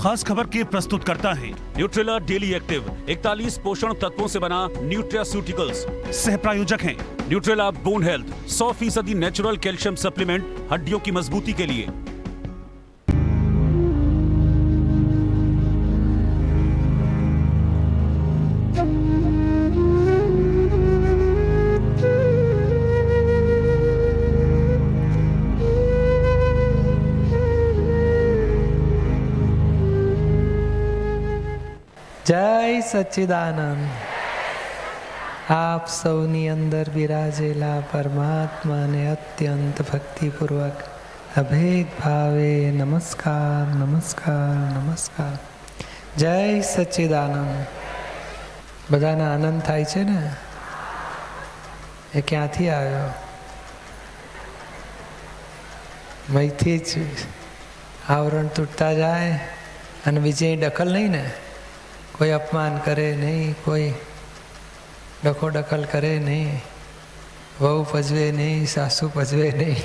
खास खबर के प्रस्तुत करता है न्यूट्रेला डेली एक्टिव 41 पोषण तत्वों से बना न्यूट्रास्यूटिकल्स। सह प्रायोजक हैं Nutrela bone health 100% natural calcium supplement हड्डियों की मजबूती के लिए। જય સચ્ચિદાનંદ। આપ સૌની અંદર બિરાજેલા પરમાત્માને અત્યંત ભક્તિપૂર્વક અભેદ ભાવે નમસ્કાર નમસ્કાર નમસ્કાર। જય સચ્ચિદાનંદ। બધાને આનંદ થાય છે ને? એ ક્યાંથી આવ્યો? મહીથી જ આવરણ તૂટતા જાય અને બીજી દખલ નહીં ને? કોઈ અપમાન કરે નહીં, કોઈ ડખો દખલ કરે નહીં, વહુ પજવે નહીં, સાસુ પજવે નહીં,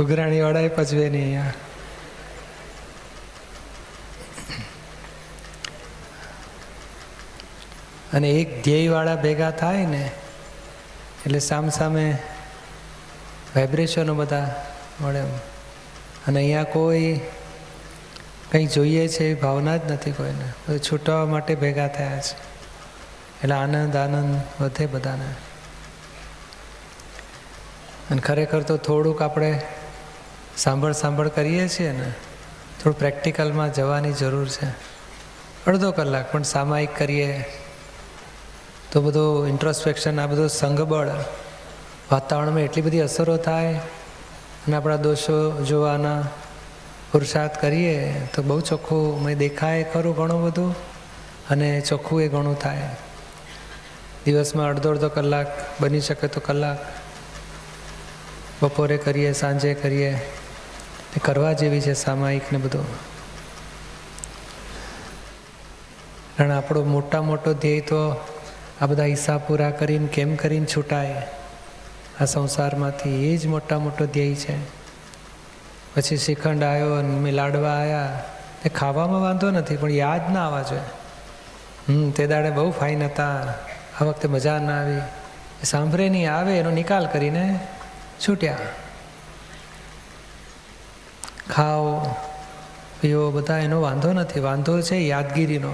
ઉઘરાણીવાળાએ પજવે નહીં। અને એક ધ્યેયવાળા ભેગા થાય ને એટલે સામસામે વાઇબ્રેશનો બધા મળે। અને અહીંયા કોઈ કંઈ જોઈએ છે એ ભાવના જ નથી કોઈને, બધું છૂટવા માટે ભેગા થયા છે એટલે આનંદ આનંદ વધે બધાને। અને ખરેખર તો થોડુંક આપણે સાંભળ કરીએ છીએ ને, થોડું પ્રેક્ટિકલમાં જવાની જરૂર છે। અડધો કલાક પણ સામાયિક કરીએ તો બધું ઇન્ટ્રોસ્પેક્શન, આ બધું સંઘબળ વાતાવરણમાં એટલી બધી અસરો થાય અને આપણા દોષો જોવાના પુરુષાર્થ કરીએ તો બહુ ચોખ્ખું મેં દેખાય ખરું ઘણું બધું, અને ચોખ્ખું એ ઘણું થાય। દિવસમાં અડધો કલાક, બની શકે તો કલાક, બપોરે કરીએ, સાંજે કરીએ, એ કરવા જેવી છે સામાયિક ને બધું। કારણ આપણો મોટો ધ્યેય તો આ બધા હિસાબ પૂરા કરીને કેમ કરીને છૂટાય આ સંસારમાંથી, એ જ મોટો ધ્યેય છે। પછી શ્રીખંડ આવ્યો અને મેં લાડવા આવ્યા, એ ખાવામાં વાંધો નથી પણ યાદ ના આવવા જોઈએ। તે દાડે બહુ ફાઇન હતા, આ વખતે મજા ના આવી, એ સાંભળે નહીં, આવે એનો નિકાલ કરીને છૂટ્યા। ખાઓ પીવો બધા એનો વાંધો નથી, વાંધો છે યાદગીરીનો।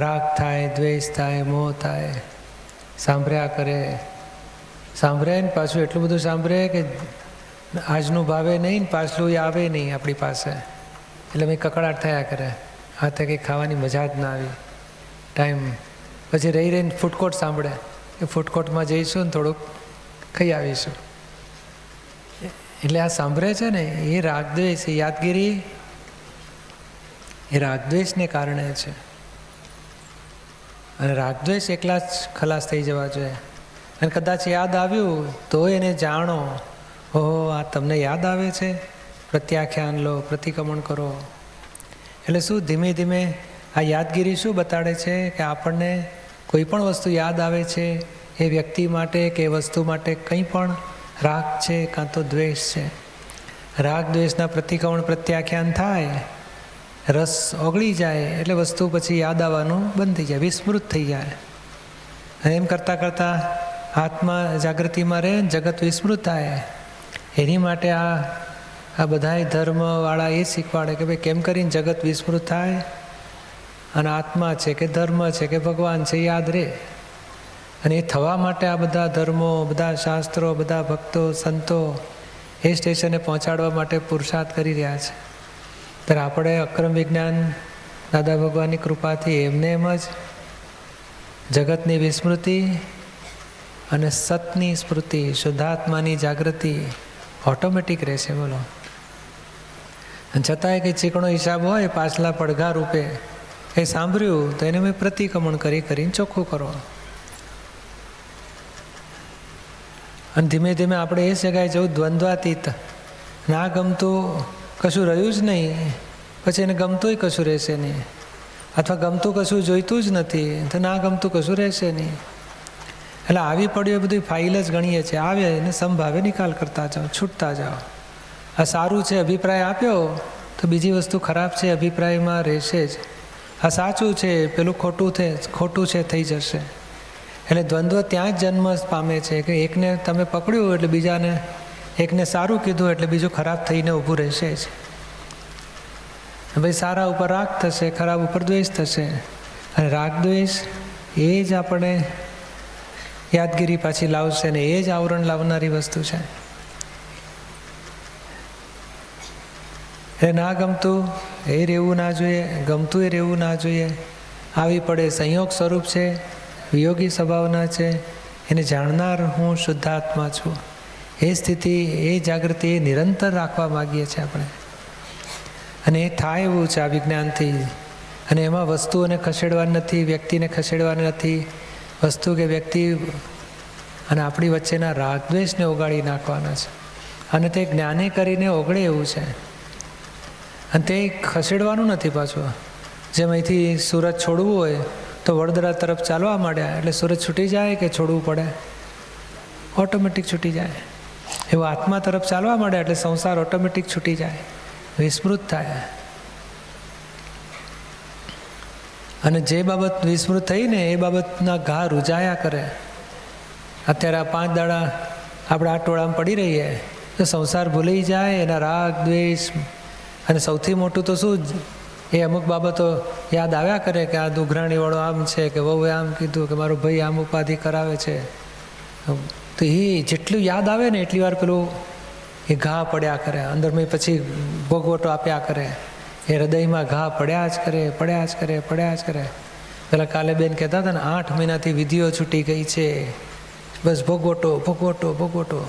રાગ થાય, દ્વેષ થાય, મોહ થાય, સાંભળ્યા કરે, સાંભળે ને પાછું એટલું બધું સાંભળે કે આજનું ભાવે નહીં, પાછલું આવે નહીં આપણી પાસે, એટલે મેં કકડાટ થયા કરે, હાથે કંઈ ખાવાની મજા જ ના આવી ટાઈમ। પછી રહીને ફૂડકોર્ટ સાંભળે કે ફૂડકોર્ટમાં જઈશું ને થોડુંક ખાઈ આવીશું, એટલે આ સાંભળે છે ને એ રાગદ્વેષ, એ યાદગીરી એ રાગદ્વેષને કારણે છે। અને રાગદ્વેષ એકલા જ ખલાસ થઈ જવા જોઈએ। અને કદાચ યાદ આવ્યું તો એને જાણો, ઓહો આ તમને યાદ આવે છે, પ્રત્યાખ્યાન લો, પ્રતિક્રમણ કરો। એટલે શું ધીમે ધીમે આ યાદગીરી શું બતાડે છે કે આપણને કોઈ પણ વસ્તુ યાદ આવે છે, એ વ્યક્તિ માટે કે વસ્તુ માટે કંઈ પણ રાગ છે કાં તો દ્વેષ છે, રાગ દ્વેષના પ્રતિક્રમણ પ્રત્યાખ્યાન થાય, રસ ઓગળી જાય એટલે વસ્તુ પછી યાદ આવવાનું બંધ થઈ જાય, વિસ્મૃત થઈ જાય। અને એમ કરતાં કરતાં આત્મા જાગૃતિમાં રહે, જગત વિસ્મૃત થાય। એની માટે આ બધાય ધર્મવાળા એ શીખવાડે કે ભાઈ કેમ કરીને જગત વિસ્મૃત થાય અને આત્મા છે કે ધર્મ છે કે ભગવાન છે યાદ રહે। અને એ થવા માટે આ બધા ધર્મો, બધા શાસ્ત્રો, બધા ભક્તો, સંતો એ સ્ટેશને પહોંચાડવા માટે પુરુષાર્થ કરી રહ્યા છે। ત્યારે આપણે અક્રમ વિજ્ઞાન દાદા ભગવાનની કૃપાથી એમને એમ જ જગતની વિસ્મૃતિ અને સતની સ્મૃતિ, શુદ્ધાત્માની જાગૃતિ ઓટોમેટિક રહેશે। બોલો, અને છતાંય કંઈ ચીકણો હિસાબ હોય પાછલા પડઘા રૂપે કંઈ સાંભળ્યું તો એને મેં પ્રતિક્રમણ કરીને ચોખ્ખું કરો। અને ધીમે ધીમે આપણે એ જગ્યાએ જવું દ્વંદ્વાતીત, ના ગમતું કશું રહ્યું જ નહીં, પછી એને ગમતુંય કશું રહેશે નહીં, અથવા ગમતું કશું જોઈતું જ નથી તો ના ગમતું કશું રહેશે નહીં। એટલે આવી પડ્યું એ બધી ફાઇલ જ ગણીએ છીએ, આવે એને સંભાવે નિકાલ કરતા જાઓ, છૂટતા જાઓ। આ સારું છે અભિપ્રાય આપ્યો તો બીજી વસ્તુ ખરાબ છે અભિપ્રાયમાં રહેશે જ. આ સાચું છે પેલું ખોટું છે થઈ જશે. એટલે દ્વંદ્વ ત્યાં જ જન્મ પામે છે કે એકને તમે પકડ્યું એટલે બીજાને, એકને સારું કીધું એટલે બીજું ખરાબ થઈને ઊભું રહેશે જ. ભાઈ સારા ઉપર રાગ થશે, ખરાબ ઉપર દ્વેષ થશે. અને રાગ દ્વેષ એ જ આપણે યાદગીરી પાછી લાવશે ને એ જ આવરણ લાવનારી વસ્તુ છે. એ ના ગમતું એ રહેવું ના જોઈએ, ગમતું એ રહેવું ના જોઈએ. આવી પડે સંયોગ સ્વરૂપ છે, વિયોગી સ્વભાવના છે, એને જાણનાર હું શુદ્ધાત્મા છું. એ સ્થિતિ, એ જાગૃતિ એ નિરંતર રાખવા માગીએ છીએ આપણે. અને એ થાય એવું છે આ વિજ્ઞાનથી. અને એમાં વસ્તુઓને ખસેડવાની નથી, વ્યક્તિને ખસેડવાની નથી. વસ્તુ કે વ્યક્તિ અને આપણી વચ્ચેના રાગદ્વેષને ઓગાળી નાખવાના છે. અને તે જ્ઞાને કરીને ઓગળે એવું છે. અને તે ખસેડવાનું નથી પાછું. જેમ અહીંથી સુરત છોડવું હોય તો વડોદરા તરફ ચાલવા માંડ્યા એટલે સુરત છૂટી જાય કે છોડવું પડે? ઓટોમેટિક છૂટી જાય. એવું આત્મા તરફ ચાલવા માંડ્યા એટલે સંસાર ઓટોમેટિક છૂટી જાય, વિસ્મૃત થાય. અને જે બાબત વિસ્મૃત થઈને એ બાબતના ઘા રૂજાયા કરે. અત્યારે આ 5 દાડા આપણે આ ટોળામાં પડી રહીએ તો સંસાર ભૂલી જાય, એના રાગ દ્વેષ. અને સૌથી મોટું તો શું, એ અમુક બાબતો યાદ આવ્યા કરે કે આ દુઘરાણીવાળો આમ છે, કે વહુએ આમ કીધું, કે મારો ભાઈ આમ ઉપાધિ કરાવે છે. તો એ જેટલું યાદ આવે ને એટલી વાર પેલું એ ઘા પડ્યા કરે અંદરમાં, પછી ભોગવટો આપ્યા કરે. એ હૃદયમાં ઘા પડ્યા જ કરે, પડ્યા જ કરે, પડ્યા જ કરે. પેલા કાલે બેન કહેતા હતા ને 8 મહિનાથી વિધિઓ છૂટી ગઈ છે, બસ ભોગવટો ભોગવટો ભોગવટો.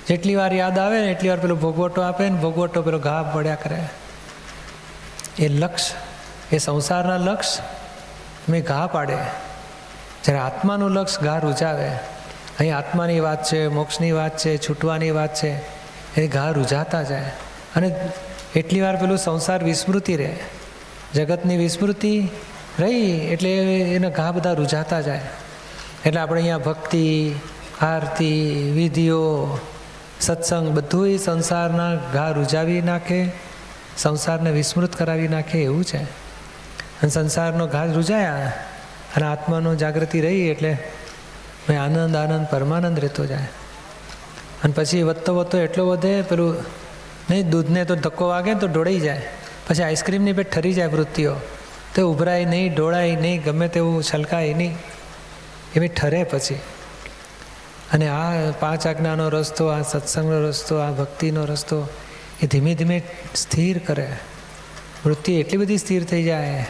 જેટલી વાર યાદ આવે ને એટલી વાર પેલો ભોગવટો આપે ને ભોગવટો પેલો ઘા પડ્યા કરે. એ લક્ષ્ય, એ સંસારના લક્ષ્ય મેં ઘા પાડે. જ્યારે આત્માનું લક્ષ્ય ઘા રૂજાવે. અહીં આત્માની વાત છે, મોક્ષની વાત છે, છૂટવાની વાત છે, એ ઘા રૂજાતા જાય. અને એટલી વાર પેલું સંસાર વિસ્મૃતિ રહે, જગતની વિસ્મૃતિ રહી એટલે એના ઘા બધા રૂજાતા જાય. એટલે આપણે અહીંયા ભક્તિ, આરતી, વિધિઓ, સત્સંગ બધું એ સંસારના ઘા રૂજાવી નાખે, સંસારને વિસ્મૃત કરાવી નાખે એવું છે. અને સંસારનો ઘા રૂજાયા અને આત્માનો જાગૃતિ રહી એટલે આનંદ આનંદ પરમાનંદ રહેતો જાય. અને પછી વધતો વધતો એટલો વધે, પેલું નહીં દૂધને તો ધક્કો વાગે તો ઢોળાઈ જાય, પછી આઈસ્ક્રીમની પેટ ઠરી જાય વૃત્તિઓ, તો ઉભરાય નહીં, ઢોળાય નહીં, ગમે તેવું છલકાય નહીં, એવી ઠરે પછી. અને આ 5 આજ્ઞાનો રસ્તો, આ સત્સંગનો રસ્તો, આ ભક્તિનો રસ્તો એ ધીમે ધીમે સ્થિર કરે. વૃત્તિ એટલી બધી સ્થિર થઈ જાય,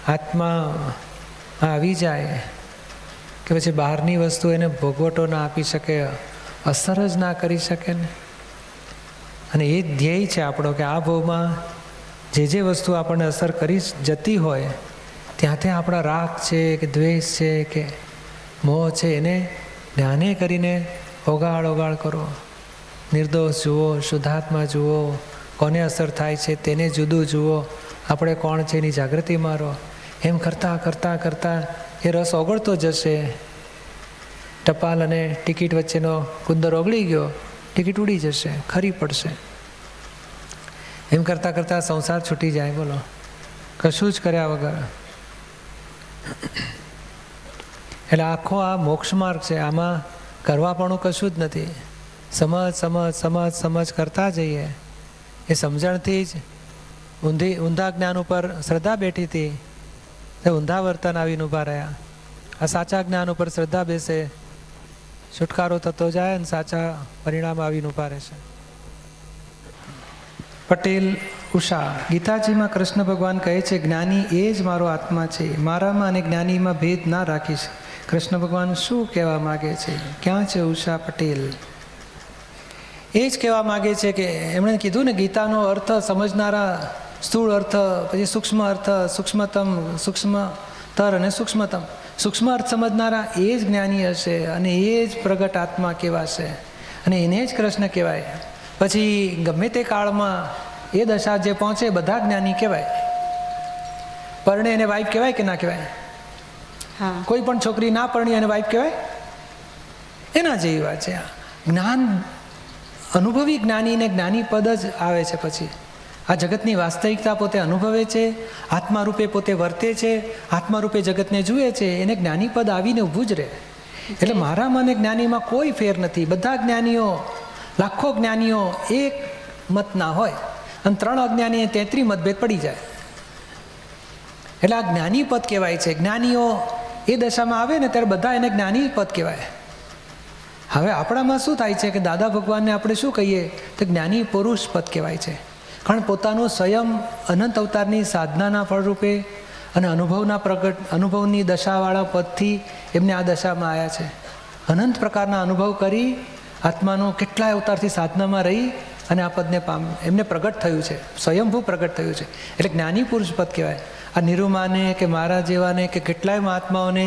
આત્મા આવી જાય કે પછી બહારની વસ્તુ એને ભોગવટો ના આપી શકે, અસર જ ના કરી શકે ને. અને એ ધ્યેય છે આપણો કે આ ભાવમાં જે વસ્તુ આપણને અસર કરી જતી હોય ત્યાં ત્યાં આપણા રાગ છે કે દ્વેષ છે કે મોહ છે એને ધ્યાને કરીને ઓગાળ કરો. નિર્દોષ જુઓ, શુદ્ધાત્મા જુઓ, કોને અસર થાય છે તેને જુદું જુઓ, આપણે કોણ છે એની જાગૃતિ મારો. એમ કરતાં કરતાં કરતાં એ રસ ઓગળતો જશે. ટપાલ અને ટિકિટ વચ્ચેનો કુંદર ઓગળી ગયો, ટિકિટ ઉડી જશે, ખરી પડશે. એમ કરતાં કરતાં સંસાર છૂટી જાય. બોલો, કશું જ કર્યા વગર. એટલે આખો આ મોક્ષ માર્ગ છે, આમાં કરવાપણું કશું જ નથી. સમજ કરતા જઈએ. એ સમજણથી જ ઊંધા જ્ઞાન ઉપર શ્રદ્ધા બેઠી હતી, તે ઊંધા વર્તન આવીને ઊભા રહ્યા. આ સાચા જ્ઞાન ઉપર શ્રદ્ધા બેસે, છુટકારો થતો જાય અને સાચા પરિણામ આવીને ઊભા રહેશે. પટેલ ઉષા, ગીતાજીમાં કૃષ્ણ ભગવાન કહે છે જ્ઞાની એ જ મારો આત્મા છે, મારામાં અને જ્ઞાનીમાં ભેદ ના રાખીશ. કૃષ્ણ ભગવાન શું કહેવા માગે છે? ક્યાં છે ઉષા પટેલ? એ જ કહેવા માગે છે કે એમણે કીધું ને ગીતાનો અર્થ સમજનારા, સ્થૂળ અર્થ, પછી સૂક્ષ્મ અર્થ, સૂક્ષ્મતર અને સૂક્ષ્મતમ. સૂક્ષ્મ અર્થ સમજનારા એ જ જ્ઞાની હશે અને એ જ પ્રગટ આત્મા કહેવાશે અને એને જ કૃષ્ણ કહેવાય. પછી ગમે તે કાળમાં એ દશા જે પહોંચે બધા જ્ઞાની કહેવાય. પરણે એને વાઇફ કહેવાય કે ના કહેવાય? કોઈ પણ છોકરી ના પરણી અને વાઇફ કહેવાય? એના જેવી વાત છે. જ્ઞાન અનુભવી જ્ઞાનીને જ્ઞાની પદ જ આવે છે. પછી આ જગતની વાસ્તવિકતા પોતે અનુભવે છે, આત્મા રૂપે પોતે વર્તે છે, આત્મા રૂપે જગતને જુએ છે, એને જ્ઞાની પદ આવીને ઊભું જ રહે. એટલે મારામાં અને જ્ઞાનીમાં કોઈ ફેર નથી. બધા જ્ઞાનીઓ, લાખો જ્ઞાનીઓ એક મતના હોય અને 3 અજ્ઞાનીએ 33 મતભેદ પડી જાય. એટલે આ જ્ઞાની પદ કહેવાય છે. જ્ઞાનીઓ એ દશામાં આવે ને ત્યારે બધા એને જ્ઞાની પદ કહેવાય. હવે આપણામાં શું થાય છે કે દાદા ભગવાનને આપણે શું કહીએ તો જ્ઞાની પુરુષ પદ કહેવાય છે. કારણ પોતાનું સ્વયં અનંત અવતારની સાધનાના ફળરૂપે અને અનુભવની દશાવાળા પદથી એમને આ દશામાં આવ્યા છે. અનંત પ્રકારના અનુભવ કરી આત્માનું કેટલાય અવતારથી સાધનામાં રહી અને આ પદને એમને પ્રગટ થયું છે, સ્વયંભૂ પ્રગટ થયું છે. એટલે જ્ઞાની પુરુષ પદ કહેવાય. આ નિરૂમાને કે મારા જેવાને કે કેટલાય મહાત્માઓને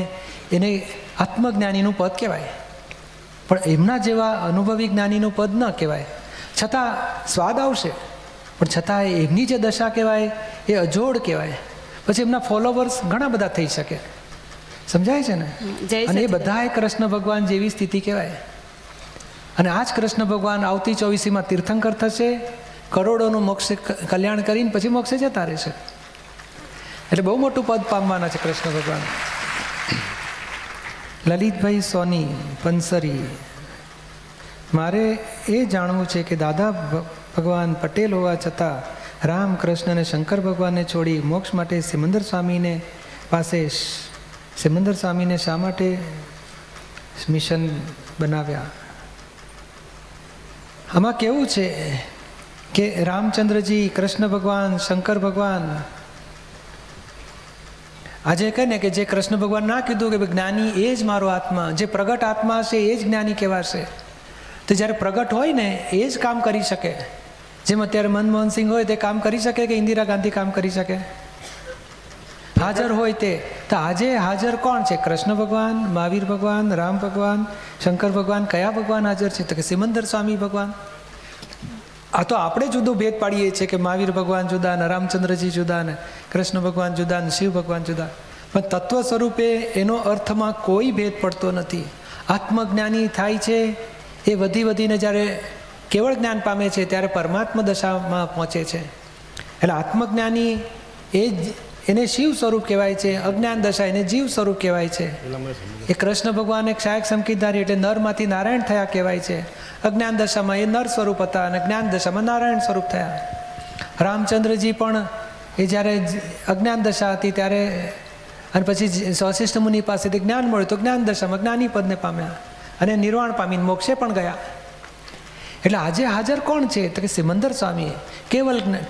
એને આત્મજ્ઞાનીનું પદ કહેવાય, પણ એમના જેવા અનુભવી જ્ઞાનીનું પદ ન કહેવાય. છતાં સ્વાદ આવશે, પણ છતાં એમની જે દશા કહેવાય એ અજોડ કહેવાય. પછી એમના ફોલોવર્સ ઘણા બધા થઈ શકે. સમજાય છે ને? અને એ બધા કૃષ્ણ ભગવાન જેવી સ્થિતિ કહેવાય. અને આ જ કૃષ્ણ ભગવાન આવતી 24મીમાં તીર્થંકર થશે, કરોડોનું મોક્ષ કલ્યાણ કરીને પછી મોક્ષે જતા રહેશે. એટલે બહુ મોટું પદ પામવાના છે કૃષ્ણ ભગવાન. લલિતભાઈ સોની પંસરી, મારે એ જાણવું છે કે દાદા ભગવાન પટેલ હોવા છતાં રામ, કૃષ્ણ અને શંકર ભગવાનને છોડી મોક્ષ માટે સિમંદર સ્વામીને શા માટે મિશન બનાવ્યા? આમાં કેવું છે કે રામચંદ્રજી, કૃષ્ણ ભગવાન, શંકર ભગવાન, આજે કહે ને કે જે કૃષ્ણ ભગવાન ના કીધું કે જ્ઞાની એ જ મારો આત્મા, જે પ્રગટ આત્મા છે એ જ જ્ઞાની કહેવાશે. તો જ્યારે પ્રગટ હોય ને એ જ કામ કરી શકે. જેમ અત્યારે મનમોહનસિંહ હોય તે કામ કરી શકે કે ઇન્દિરા ગાંધી કામ કરી શકે? હાજર હોય તે. તો આજે હાજર કોણ છે? કૃષ્ણ ભગવાન, મહાવીર ભગવાન, રામ ભગવાન, શંકર ભગવાન. કયા ભગવાન હાજર છે? તો કે સિમંદર સ્વામી ભગવાન. આ તો આપણે જુદું ભેદ પાડીએ છીએ કે મહાવીર ભગવાન જુદા ને રામચંદ્રજી જુદા ને કૃષ્ણ ભગવાન જુદા ને શિવ ભગવાન જુદા. પણ તત્વ સ્વરૂપે એનો અર્થમાં કોઈ ભેદ પડતો નથી. આત્મજ્ઞાની થાય છે એ વધીને જ્યારે કેવળ જ્ઞાન પામે છે ત્યારે પરમાત્મા દશામાં પહોંચે છે. એટલે આત્મજ્ઞાની એને શિવ સ્વરૂપ કહેવાય છે, અજ્ઞાન દશા એને જીવ સ્વરૂપ કહેવાય છે. એ કૃષ્ણ ભગવાન એક સહાયક સંકેતધારી એટલે નરમાંથી નારાયણ થયા કહેવાય છે. અજ્ઞાન દશામાં એ નર સ્વરૂપ હતા અને જ્ઞાન દશામાં નારાયણ સ્વરૂપ થયા. રામચંદ્રજી પણ એ જ્યારે અજ્ઞાન દશા હતી ત્યારે અને પછી વશિષ્ઠ મુનિ પાસેથી જ્ઞાન મળ્યું તો જ્ઞાન દશામાં જ્ઞાની પદને પામ્યા અને નિર્વાણ પામીને મોક્ષે પણ ગયા. એટલે આજે હાજર કોણ છે? તો કે સિમંદર સ્વામી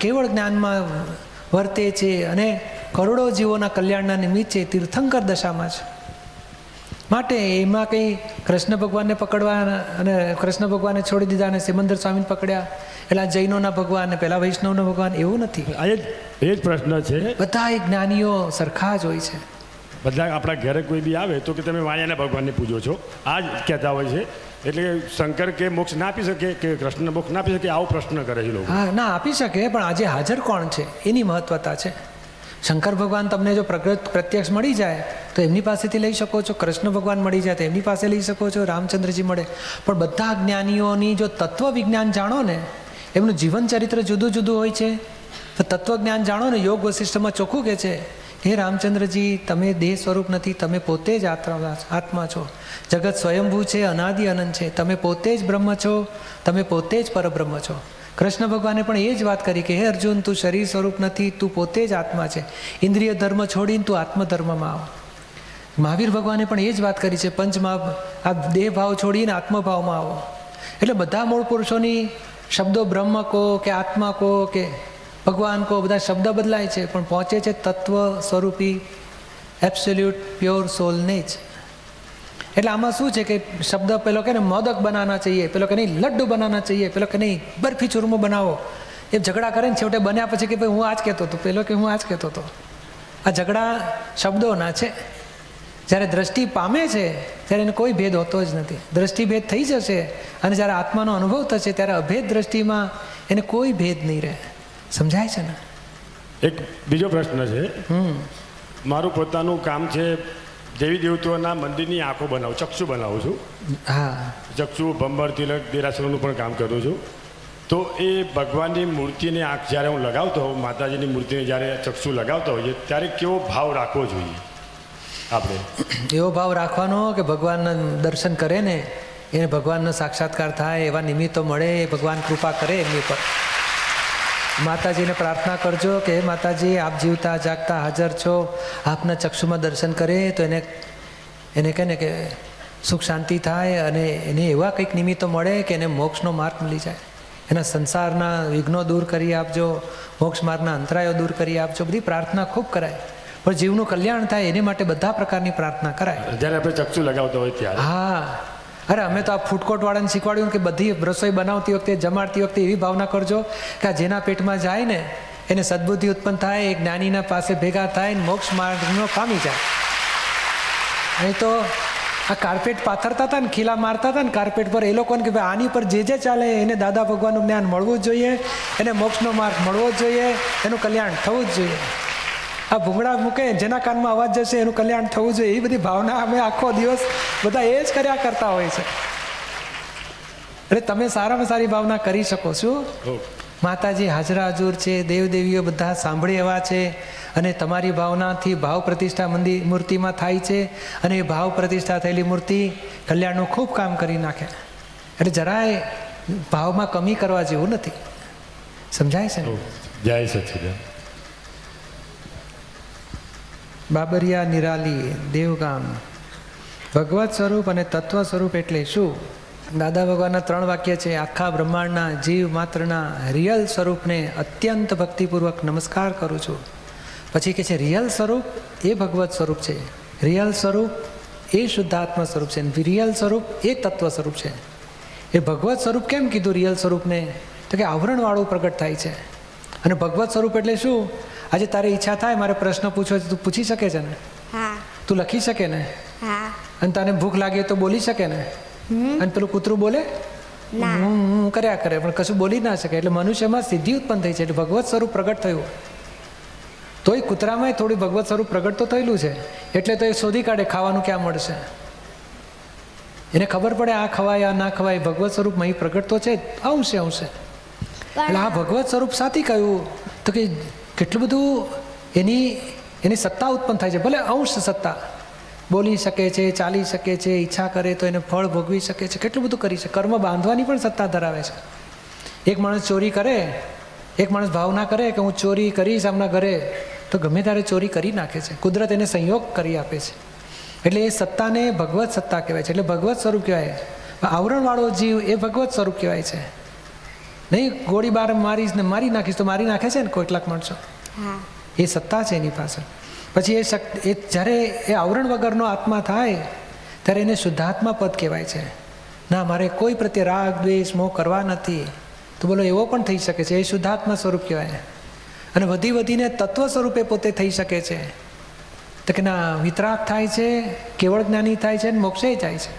કેવળ જ્ઞાનમાં વર્તે છે અને કરોડો જીવોના કલ્યાણના નિમિત્તે તીર્થંકર દશામાં છે. માટે એમાં કંઈ કૃષ્ણ ભગવાનને પકડવા અને કૃષ્ણ ભગવાનને છોડી દીધા અને સિમંદર સ્વામીને પકડ્યા એટલે જૈનોના ભગવાન ને પેલા વૈષ્ણવના ભગવાન એવું નથી. એ જ પ્રશ્ન છે. બધા જ્ઞાનીઓ સરખા જ હોય છે. બધા આપણા ઘરે કોઈ બી આવે તો કે તમે વાણિયાના ભગવાનને પૂજો છો, આ જ કહેતા હોય છે. એટલે શંકર કે મોક્ષ ના આપી શકે કે કૃષ્ણ મોક્ષ ના આપી શકે આવો પ્રશ્ન કરે છે લોકો. હા, ના આપી શકે, પણ આજે હાજર કોણ છે એની મહત્વતા છે. શંકર ભગવાન તમને જો પ્રત્યક્ષ મળી જાય તો એમની પાસેથી લઈ શકો છો, કૃષ્ણ ભગવાન મળી જાય તો એમની પાસે લઈ શકો છો, રામચંદ્રજી મળે. પણ બધા જ્ઞાનીઓની જો તત્વ વિજ્ઞાન જાણો ને, એમનું જીવન ચરિત્ર જુદું જુદું હોય છે. તો તત્વજ્ઞાન જાણો ને, યોગ વશિષ્ઠમાં ચોખ્ખું કહે છે હે રામચંદ્રજી, તમે દેહ સ્વરૂપ નથી, તમે પોતે જ આત્મા છો. જગત સ્વયંભૂ છે, અનાદિ અનંત છે. તમે પોતે જ બ્રહ્મ છો, તમે પોતે જ પરબ્રહ્મ છો. કૃષ્ણ ભગવાને પણ એ જ વાત કરી કે હે અર્જુન, તું શરીર સ્વરૂપ નથી, તું પોતે જ આત્મા છે. ઇન્દ્રિય ધર્મ છોડીને તું આત્મધર્મમાં આવ. મહાવીર ભગવાને પણ એ જ વાત કરી છે, આ દેહ ભાવ છોડીને આત્મભાવમાં આવો. એટલે બધા મૂળ પુરુષોની શબ્દો બ્રહ્મ કહો કે આત્મા કહો કે ભગવાન કહો, બધા શબ્દ બદલાય છે પણ પહોંચે છે તત્વ સ્વરૂપી એબ્સોલ્યુટ પ્યોર સોલને જ. એટલે આમાં શું છે કે શબ્દ પેલો કે ને મોદક બનાવના चाहिए, પેલો કે નહીં લડ્ડુ બનાવના चाहिए, પેલો કે નહીં બરફી ચૂરમો બનાવો. એ ઝઘડા કરે ને છેવટે બન્યા પછી કે ભાઈ હું આ જ કહેતો હતો, પેલો કે હું આ જ કહેતો હતો. આ ઝઘડા શબ્દોના છે. જ્યારે દ્રષ્ટિ પામે છે ત્યારે એને કોઈ ભેદ હોતો જ નથી. દ્રષ્ટિભેદ થઈ જશે અને જ્યારે આત્માનો અનુભવ થશે ત્યારે અભેદ દ્રષ્ટિમાં એને કોઈ ભેદ નહીં રહે. સમજાય છે ને? એક બીજો પ્રશ્ન છે. મારું પોતાનું કામ છે દેવી દેવતાઓના મંદિરની આંખો બનાવું, ચક્ષુ બનાવું છું. હા, ચક્ષુ, ભંબર, તિલક, દેરાસરોનું પણ કામ કરું છું. તો એ ભગવાનની મૂર્તિની આંખ જ્યારે હું લગાવતો હોઉં, માતાજીની મૂર્તિને જ્યારે ચક્ષુ લગાવતો હોઈએ ત્યારે કેવો ભાવ રાખવો જોઈએ આપણે? એવો ભાવ રાખવાનો કે ભગવાનના દર્શન કરે ને એને ભગવાનનો સાક્ષાત્કાર થાય, એવા નિમિત્તો મળે, ભગવાન કૃપા કરે એમની પર. માતાજીને પ્રાર્થના કરજો કે હે માતાજી, આપ જીવતા જાગતા હાજર છો, આપના ચક્ષુમાં દર્શન કરે તો એને કહે ને કે સુખ શાંતિ થાય અને એને એવા કંઈક નિમિત્તો મળે કે એને મોક્ષનો માર્ગ મળી જાય. એના સંસારના વિઘ્નો દૂર કરી આપજો, મોક્ષ માર્ગના અંતરાયો દૂર કરી આપજો. બધી પ્રાર્થના ખૂબ કરાય, પણ જીવનું કલ્યાણ થાય એને માટે બધા પ્રકારની પ્રાર્થના કરાય. જ્યારે આપણે ચક્ષુ લગાવતો હોય ત્યારે. હા, અરે અમે તો આ ફૂડકોર્ટવાળાને શીખવાડ્યું કે બધી રસોઈ બનાવતી વખતે, જમાડતી વખતે એવી ભાવના કરજો કે આ જેના પેટમાં જાય ને એને સદબુદ્ધિ ઉત્પન્ન થાય, એક જ્ઞાનીના પાસે ભેગા થાય ને મોક્ષ માર્ગનો પામી જાય. અહીં તો આ કાર્પેટ પાથરતા હતા ને, ખીલા મારતા હતા ને કાર્પેટ પર, એ લોકોને કે ભાઈ આની પર જે ચાલે એને દાદા ભગવાનનું જ્ઞાન મળવું જ જોઈએ, એને મોક્ષનો માર્ગ મળવો જ જોઈએ, એનું કલ્યાણ થવું જ જોઈએ. આ ભૂંગળા મૂકે જેના કાનમાં અવાજ જશે એનું કલ્યાણ થવું જોઈએ, એ બધી ભાવના અમે આખો દિવસ બધા એ જ કર્યા કરતા હોય છે. એટલે તમે સારામાં સારી ભાવના કરી શકો છો. માતાજી હાજરા હજુર છે, દેવદેવીઓ બધા સાંભળી એવા છે, અને તમારી ભાવનાથી ભાવ પ્રતિષ્ઠા મૂર્તિમાં થાય છે, અને એ ભાવ પ્રતિષ્ઠા થયેલી મૂર્તિ કલ્યાણનું ખૂબ કામ કરી નાખે. એટલે જરાય ભાવમાં કમી કરવા જેવું નથી. સમજાય છે ને? જય સચ્ચિદાનંદ. બાબરિયા નિરાલી દેવગામ. ભગવત સ્વરૂપ અને તત્વ સ્વરૂપ એટલે શું? દાદા ભગવાનના 3 વાક્ય છે. આખા બ્રહ્માંડના જીવ માત્રના રિયલ સ્વરૂપને અત્યંત ભક્તિપૂર્વક નમસ્કાર કરું છું. પછી કે છે રિયલ સ્વરૂપ એ ભગવત સ્વરૂપ છે, રિયલ સ્વરૂપ એ શુદ્ધાત્મા સ્વરૂપ છે, રિયલ સ્વરૂપ એ તત્વ સ્વરૂપ છે. એ ભગવત સ્વરૂપ કેમ કીધું રિયલ સ્વરૂપને? તો કે આવરણવાળું પ્રગટ થાય છે. અને ભગવત સ્વરૂપ એટલે શું? આજે તારી ઈચ્છા થાય મારે પ્રશ્ન પૂછવો છે, તું પૂછી શકે છે ને? હા. તું લખી શકે ને? હા. અને તને ભૂખ લાગે તો બોલી શકે ને? અને પેલું કૂતરું બોલે? હું કર્યા કરે પણ કશું બોલી ના શકે. એટલે મનુષ્યમાં સિદ્ધિ ઉત્પન્ન થઈ છે, એટલે ભગવત સ્વરૂપ પ્રગટ થયું. તોય કૂતરામાં થોડી ભગવત સ્વરૂપ પ્રગટ તો થયેલું છે, એટલે તો એ શોધી કાઢે ખાવાનું ક્યાં મળશે. એને ખબર પડે આ ખવાય આ ના ખવાય. ભગવત સ્વરૂપમાં એ પ્રગટ તો છે, આવશે. એટલે આ ભગવત સ્વરૂપ સાથી કહ્યું તો કે કેટલું બધું એની સત્તા ઉત્પન્ન થાય છે. ભલે અંશ સત્તા, બોલી શકે છે, ચાલી શકે છે, ઈચ્છા કરે તો એને ફળ ભોગવી શકે છે, કેટલું બધું કરી શકે. કર્મ બાંધવાની પણ સત્તા ધરાવે છે. એક માણસ ચોરી કરે, એક માણસ ભાવના કરે કે હું ચોરી કરીશ આમના ઘરે, તો ગમે ત્યારે ચોરી કરી નાખે છે. કુદરત એને સંયોગ કરી આપે છે. એટલે એ સત્તાને ભગવત સત્તા કહેવાય છે. એટલે ભગવત સ્વરૂપ કહેવાય. આવરણવાળો જીવ એ ભગવત સ્વરૂપ કહેવાય છે. નહીં ગોળી બાર મારીશ ને મારી નાખીશ તો મારી નાખે છે ને કેટલાક માણસો. એ સત્તા છે એની પાસે. પછી એ જ્યારે એ આવરણ વગરનો આત્મા થાય ત્યારે એને શુદ્ધાત્મા પદ કહેવાય છે. ના મારે કોઈ પ્રત્યે રાગ દ્વેષ મોહ કરવા નથી, તો બોલો એવો પણ થઈ શકે છે. એ શુદ્ધાત્મા સ્વરૂપ કહેવાય. અને વધીને તત્વ સ્વરૂપે પોતે થઈ શકે છે. તો કે ના વિતરાગ થાય છે, કેવળ જ્ઞાની થાય છે, અને મોક્ષે જાય છે.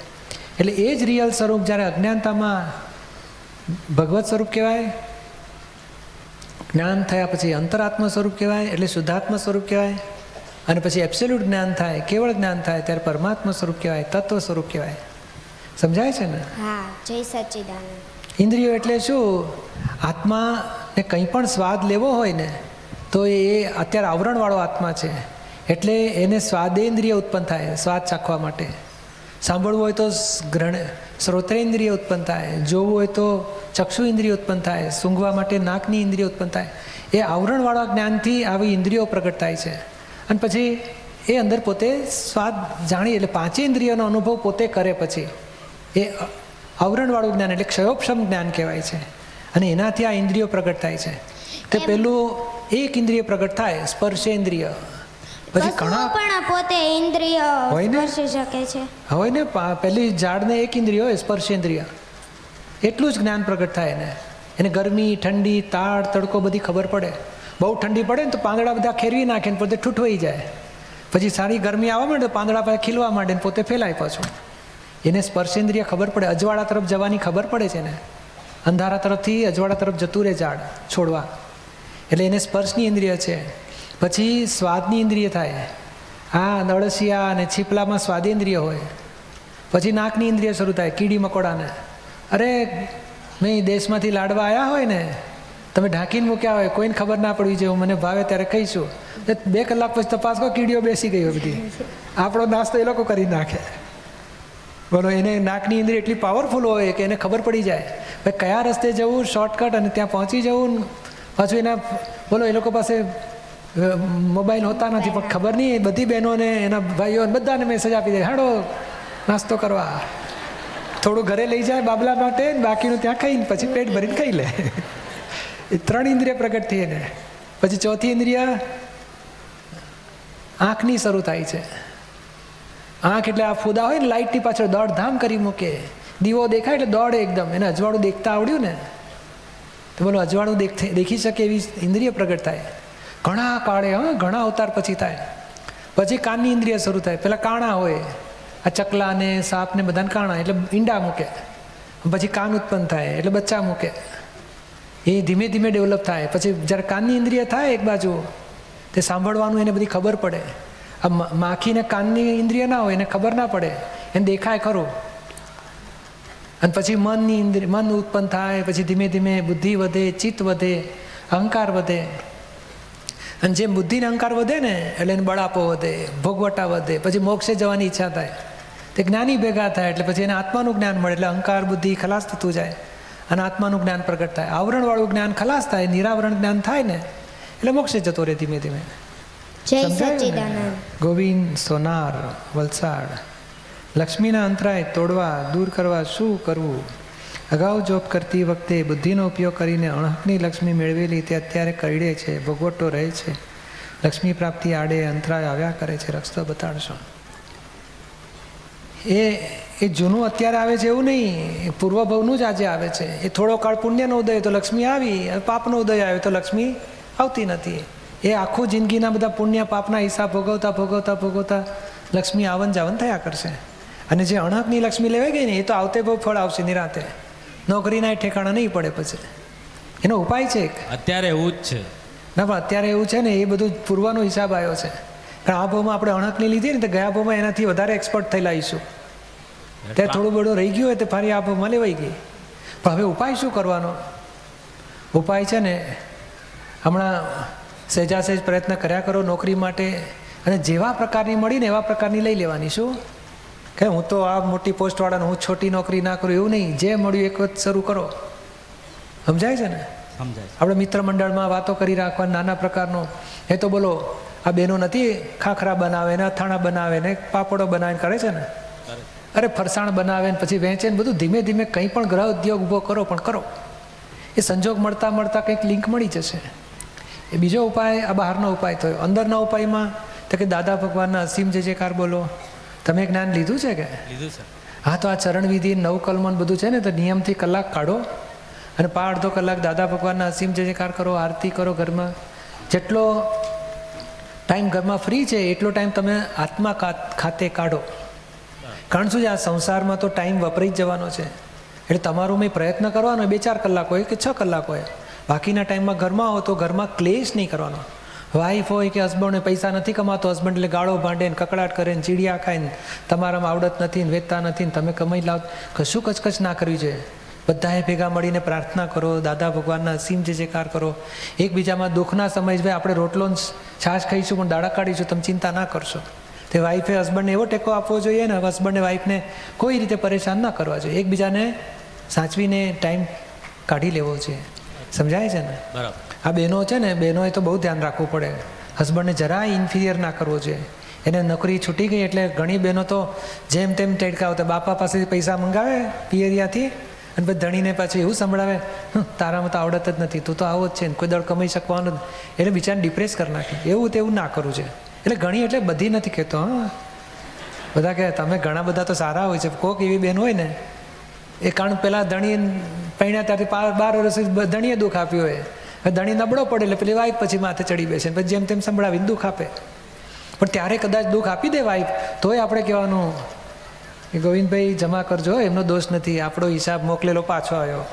એટલે એ જ રિયલ સ્વરૂપ જ્યારે અજ્ઞાનતામાં ભગવત સ્વરૂપ કહેવાય. જ્ઞાન થયા પછી અંતરાત્મા સ્વરૂપ કહેવાય, એટલે શુદ્ધાત્મા સ્વરૂપ કહેવાય. અને પછી એબ્સોલ્યુટ જ્ઞાન થાય, કેવળ જ્ઞાન થાય ત્યારે પરમાત્મા સ્વરૂપ કહેવાય, તત્વ સ્વરૂપ કહેવાય. સમજાય છે ને? હા. જય સચ્ચિદાનંદ. ઇન્દ્રિયો એટલે શું? આત્માને કંઈ પણ સ્વાદ લેવો હોય ને તો એ અત્યારે આવરણવાળો આત્મા છે, એટલે એને સ્વાદેન્દ્રિય ઉત્પન્ન થાય સ્વાદ ચાખવા માટે. સાંભળવું હોય તો શ્રોત્રેન્દ્રિય ઉત્પન્ન થાય, જોવું હોય તો ચક્ષુ ઇન્દ્રિય ઉત્પન્ન થાય, સૂંઘવા માટે નાકની ઇન્દ્રિય ઉત્પન્ન થાય. એ આવરણવાળા જ્ઞાનથી આવી ઇન્દ્રિયો પ્રગટ થાય છે. અને પછી એ અંદર પોતે સ્વાદ જાણી, એટલે 5 ઇન્દ્રિયોનો અનુભવ પોતે કરે. પછી એ આવરણવાળું જ્ઞાન એટલે ક્ષયોપશમ જ્ઞાન કહેવાય છે. અને એનાથી આ ઇન્દ્રિયો પ્રગટ થાય છે. તે પેલું એક ઇન્દ્રિય પ્રગટ થાય સ્પર્શેન્દ્રિય. પછી ઘણા પણ પોતે ઇન્દ્રિય હોય ને? સ્પર્શી શકે છે. હોય ને, પેલી ઝાડને એક ઇન્દ્રિય હોય સ્પર્શેન્દ્રિય, એટલું જ જ્ઞાન પ્રગટ થાય ને. એને ગરમી ઠંડી તાળ તડકો બધી ખબર પડે. બહુ ઠંડી પડે ને તો પાંદડા બધા ખેરવી નાખે ને પોતે ઠૂઠવાઈ જાય. પછી સારી ગરમી આવવા માંડે તો પાંદડા પાસે ખીલવા માંડે ને પોતે ફેલાય પાછું. એને સ્પર્શેન્દ્રિય ખબર પડે. અજવાળા તરફ જવાની ખબર પડે છે ને, અંધારા તરફથી અજવાળા તરફ જતું રહે ઝાડ છોડવા, એટલે એને સ્પર્શની ઇન્દ્રિય છે. પછી સ્વાદની ઇન્દ્રિય થાય. આ અળસિયા અને છીપલામાં સ્વાદેન્દ્રિય હોય, પછી નાકની ઇન્દ્રિય શરૂ થાય, કીડી મકોડાને. અરે મેં દેશમાંથી લાડવા આવ્યા હોય ને, તમે ઢાંકીને મૂક્યા હોય, કોઈને ખબર ના પડવી જોઈએ, મને ભાવે ત્યારે કહીશું. 2 કલાક પછી તપાસ કરો, કીડીઓ બેસી ગઈ હોય બધી. આપણો નાસ્તો એ લોકો કરી નાખે. બોલો, એને નાકની ઇન્દ્રિય એટલી પાવરફુલ હોય કે એને ખબર પડી જાય ભાઈ કયા રસ્તે જવું, શોર્ટકટ, અને ત્યાં પહોંચી જવું. પાછું એના બોલો એ લોકો પાસે મોબાઈલ હોતા નથી, પણ ખબર નહીં, બધી બહેનોને એના ભાઈઓને બધાને મેસેજ આપી દે, હાડો નાસ્તો કરવા. થોડું ઘરે લઈ જાય બાબલા માટે, બાકીનું ત્યાં ખાઈને પછી પેટ ભરીને ખાઈ લે. એ 3 ઇન્દ્રિય પ્રગટ થઈ એને. પછી ચોથી ઇન્દ્રિય આંખની શરૂ થાય છે. આંખ એટલે આ ફૂદા હોય ને લાઇટની પાછળ દોડધામ કરી મૂકે. દીવો દેખાય એટલે દોડે એકદમ. એને અજવાળું દેખતા આવડ્યું ને તો બોલો અજવાળું દેખી શકે એવી ઇન્દ્રિય પ્રગટ થાય. ઘણા કાળે, ઘણા અવતાર પછી થાય. પછી કાનની ઇન્દ્રિય શરૂ થાય. પેલા કાણા હોય, આ ચકલા ને સાપ ને બધાને કાણા એટલે ઈંડા મૂકે. પછી કાન ઉત્પન્ન થાય એટલે બચ્ચા મૂકે. એ ધીમે ધીમે ડેવલપ થાય. પછી જ્યારે કાનની ઇન્દ્રિય થાય એક બાજુ, તે સાંભળવાનું એને બધી ખબર પડે. આ માખીને કાનની ઇન્દ્રિય ના હોય, એને ખબર ના પડે, એને દેખાય ખરું. અને પછી મનની ઇન્દ્રિય, મન ઉત્પન્ન થાય. પછી ધીમે ધીમે બુદ્ધિ વધે, ચિત્ત વધે, અહંકાર વધે. અને જેમ બુદ્ધિને અહંકાર વધે ને એટલે એને બળાપો વધે, ભોગવટા વધે. પછી મોક્ષે જવાની ઈચ્છા થાય. તે જ્ઞાની ભેગા થાય એટલે પછી એને આત્માનું જ્ઞાન મળે. એટલે અહંકાર બુદ્ધિ ખલાસ થતું જાય અને આત્માનું જ્ઞાન પ્રગટ થાય. આવરણવાળું જ્ઞાન ખલાસ થાય, નિરાવરણ જ્ઞાન થાય ને એટલે મોક્ષે જતો રહે ધીમે ધીમે. જય સમજાયું ને? સચ્ચિદાનંદ. ગોવિંદ, સોનાર, વલસાડ. લક્ષ્મીના અંતરાય તોડવા, દૂર કરવા શું કરવું? અગાઉ જોબ કરતી વખતે બુદ્ધિનો ઉપયોગ કરીને અણહકની લક્ષ્મી મેળવેલી તે અત્યારે કરડે છે, ભોગવટો રહે છે. લક્ષ્મી પ્રાપ્તિ આડે અંતરાય આવ્યા કરે છે, રસ્તો બતાડશો. એ જૂનું અત્યારે આવે છે એવું નહીં, પૂર્વભવનું જ આજે આવે છે. એ થોડો કાળ પુણ્યનો ઉદય તો લક્ષ્મી આવી, પાપનો ઉદય આવ્યો તો લક્ષ્મી આવતી નથી. એ આખું જિંદગીના બધા પુણ્ય પાપના હિસાબ ભોગવતા ભોગવતા ભોગવતા લક્ષ્મી આવન જાવન થયા કરશે. અને જે અણહકની લક્ષ્મી લેવાઈ ગઈ ને એ તો આવતે બહુ ફળ આવશે નિરાતે. નોકરીના ઠેકાણા નહીં પડે પછી. એનો ઉપાય છે એક. અત્યારે એવું જ છે. ના, પણ અત્યારે એવું છે ને, એ બધું પૂર્વનો હિસાબ આવ્યો છે. કારણ આ ભાવમાં આપણે અણહકની લીધી ને તો ગયા ભાવમાં એનાથી વધારે એક્સપર્ટ થયેલા આવીશું. ત્યાં થોડું બધું રહી ગયું હોય તો ફરી આ ભાવમાં લેવાઈ ગઈ. પણ હવે ઉપાય શું કરવાનો? ઉપાય છે ને, હમણાં સહેજાસહેજ પ્રયત્ન કર્યા કરો નોકરી માટે, અને જેવા પ્રકારની મળીને એવા પ્રકારની લઈ લેવાની. શું કે હું તો આ મોટી પોસ્ટવાળાને હું છોટી નોકરી ના કરું એવું નહીં. જે મળ્યું એક વખત શરૂ કરો. સમજાય છે ને? સમજાય. આપણે મિત્ર મંડળમાં વાતો કરી રાખવા નાના પ્રકારનો. એ તો બોલો આ બહેનો નથી ખાખરા બનાવે ને અથાણા બનાવે ને પાપડો બનાવીને કરે છે ને, અરે ફરસાણ બનાવે ને પછી વેચે ને બધું. ધીમે ધીમે કંઈ પણ ગ્રહ ઉદ્યોગ ઊભો કરો, પણ કરો. એ સંજોગ મળતા મળતા કંઈક લિંક મળી જશે. એ બીજો ઉપાય આ બહારનો ઉપાય થયો. અંદરના ઉપાયમાં તો કે દાદા ભગવાનના અસીમ જય જયકાર બોલો. તમે જ્ઞાન લીધું છે કે? લીધું છે. હા, તો આ ચરણ વિધિ, નવકલ્મન બધું છે ને, તો નિયમથી કલાક કાઢો અને 1.5 કલાક દાદા ભગવાનના અસીમ જય જયકાર કરો, આરતી કરો ઘરમાં. જેટલો ટાઈમ ઘરમાં ફ્રી છે એટલો ટાઈમ તમે આત્મા ખાતે કાઢો. કારણ શું છે, આ સંસારમાં તો ટાઈમ વપરાઈ જ જવાનો છે. એટલે તમારો મેં પ્રયત્ન કરવાનો 2-4 કલાક હોય કે 6 કલાક હોય. બાકીના ટાઈમમાં ઘરમાં હો તો ઘરમાં ક્લેશ નહીં કરવાનો. વાઈફ હોય કે હસબન્ડ પૈસા નથી કમાતો, હસબન્ડ એટલે ગાળો ભાંડે ને કકડાટ કરે ને ચીડિયા ખાય ને તમારામાં આવડત નથી ને વેચતા નથી ને તમે કમાઈ લાવ, કશું કચકચ ના કરવી જોઈએ. બધાએ ભેગા મળીને પ્રાર્થના કરો, દાદા ભગવાનના અસીમ જય જયકાર કરો. એકબીજામાં દુઃખના સમય ભાઈ આપણે રોટલો છાશ ખાઈશું પણ દાડા કાઢીશું, તમે ચિંતા ના કરશો. તે વાઈફે હસબન્ડને એવો ટેકો આપવો જોઈએ ને, હસબન્ડે વાઈફને કોઈ રીતે પરેશાન ના કરવા જોઈએ. એકબીજાને સાચવીને ટાઈમ કાઢી લેવો છે. સમજાય છે ને? બરાબર. આ બહેનો છે ને, બહેનોએ તો બહુ ધ્યાન રાખવું પડે. હસબન્ડને જરાય ઇન્ફિરિયર ના કરવો જોઈએ. એને નોકરી છૂટી ગઈ એટલે ઘણી બહેનો તો જેમ તેમ ટેડકા આવતા, બાપા પાસેથી પૈસા મંગાવે પિયરિયાથી અને પછી ધણીને પાછું એવું સંભળાવે, તારામાં તો આવડત જ નથી, તું તો આવો જ છે ને કોઈ દળ કમાઈ શકવાનું જ. એટલે બિચારાને ડિપ્રેસ કરી નાખે. એવું તેવું ના કરવું છે. એટલે ઘણી એટલે બધી નથી કહેતો. હા, બધા કહે તમે ઘણા બધા તો સારા હોય છે. કોઈક એવી બહેન હોય ને, એ કારણ પહેલાં ધણી પૈણ્યા ત્યારથી 12 વર્ષ ધણીએ દુઃખ આપ્યું હોય, ધણી નબળો પડે એટલે પેલી વાઈફ પછી માથે ચડી બેસે, પછી જેમ તેમ સંભળાવીને દુઃખ આપે. પણ ત્યારે કદાચ દુઃખ આપી દે વાઈફ, તોય આપણે કહેવાનું કે ગોવિંદભાઈ જમા કરજો, એમનો દોષ નથી, આપણો હિસાબ મોકલેલો પાછો આવ્યો.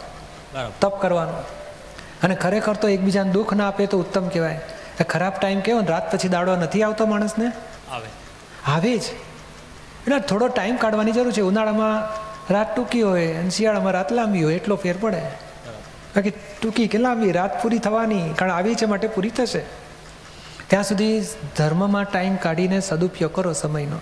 તપ કરવાનું. અને ખરેખર તો એકબીજાને દુઃખ ના આપે તો ઉત્તમ કહેવાય. ખરાબ ટાઈમ કેવો ને, રાત પછી દાડો નથી આવતો માણસને, આવે આવે જ. એટલે થોડો ટાઈમ કાઢવાની જરૂર છે. ઉનાળામાં રાત ટૂંકી હોય અને શિયાળામાં રાત લાંબી હોય, એટલો ફેર પડે. બાકી ટૂંકી કે લાંબી રાત પૂરી થવાની, કારણ આવી છે માટે પૂરી થશે. ત્યાં સુધી ધર્મમાં ટાઈમ કાઢીને સદુપયોગ કરો સમયનો.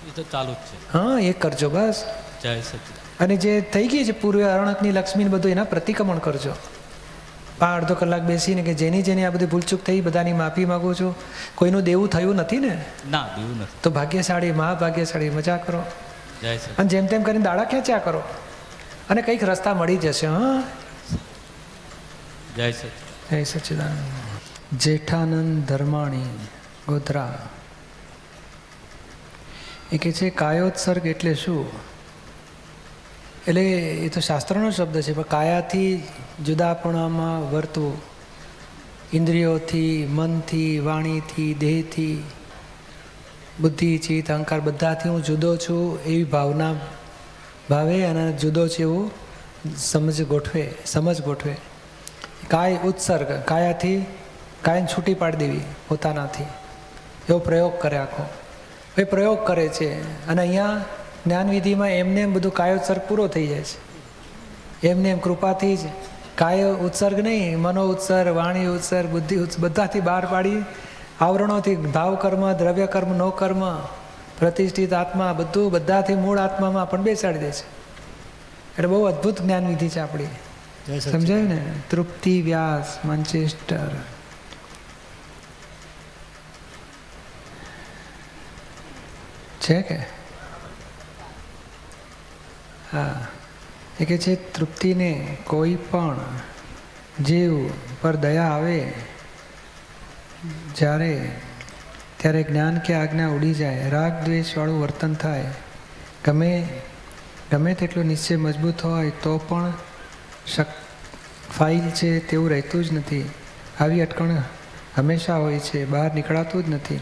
એ તો ચાલુ જ છે. હા, એ કરજો બસ. જય સચિદાનંદ. અને જે થઈ ગઈ છે પૂર્વે અરણકની લક્ષ્મી બધું, એના પ્રતિક્રમણ કરજો. અડધો કલાક બેસીને કે જેની આ બધી ભૂલચૂક થઈ બધાની માફી માગું છું. કોઈનું દેવું થયું નથી ને, ના દેવું નથી. તો ભાગ્યશાળી મહાભાગ્યશાળી મજા કરો. જય સચિદાનંદ. અને જેમ તેમ કરીને દાડા ખેંચ્યા કરો અને કંઈક રસ્તા મળી જશે. હા, જય સચિદાનંદ. જય સચ્ચિદાનંદ. જેઠાનંદ ધર્માણી, ગોધરા. એ કહે છે કાયોત્સર્ગ એટલે શું? એટલે એ તો શાસ્ત્રનો શબ્દ છે, પણ કાયાથી જુદાપણામાં વર્તવું, ઇન્દ્રિયોથી, મનથી, વાણીથી, દેહથી, બુદ્ધિ, ચિત્ત, અહંકાર બધાથી હું જુદો છું એવી ભાવના ભાવે અને જુદો છે એવું સમજ ગોઠવે. કાય ઉત્સર્ગ, કાયને છૂટી પાડી દેવી પોતાનાથી, એવો પ્રયોગ કરે આખો. એ પ્રયોગ કરે છે અને અહીંયા જ્ઞાનવિધિમાં એમને એમ બધું કાયોત્સર્ગ પૂરો થઈ જાય છે. એમને એમ કૃપાથી જ કાય ઉત્સર્ગ નહીં, મનો ઉત્સર્ગ, વાણી ઉત્સર્ગ, બુદ્ધિ ઉત્સર્ગ બધાથી બહાર પાડી આવરણોથી ભાવ કર્મ, દ્રવ્ય કર્મ, નો કર્મ, પ્રતિષ્ઠિત આત્મા બધું બધાથી મૂળ આત્મામાં પણ બેસાડી દે છે. એટલે બહુ અદ્ભુત જ્ઞાનવિધિ છે આપણી. સમજાયું ને? તૃપ્તિ વ્યાસ, માન્ચેસ્ટર. છે કે? હા, એ કે છે તૃપ્તિને કોઈ પણ જીવ પર દયા આવે ત્યારે જ્ઞાન કે આજ્ઞા ઉડી જાય, રાગ દ્વેષવાળું વર્તન થાય, ગમે તેટલું નિશ્ચય મજબૂત હોય તો પણ ફાઇલ છે તેવું રહેતું જ નથી. આવી અટકણ હંમેશા હોય છે, બહાર નીકળાતું જ નથી.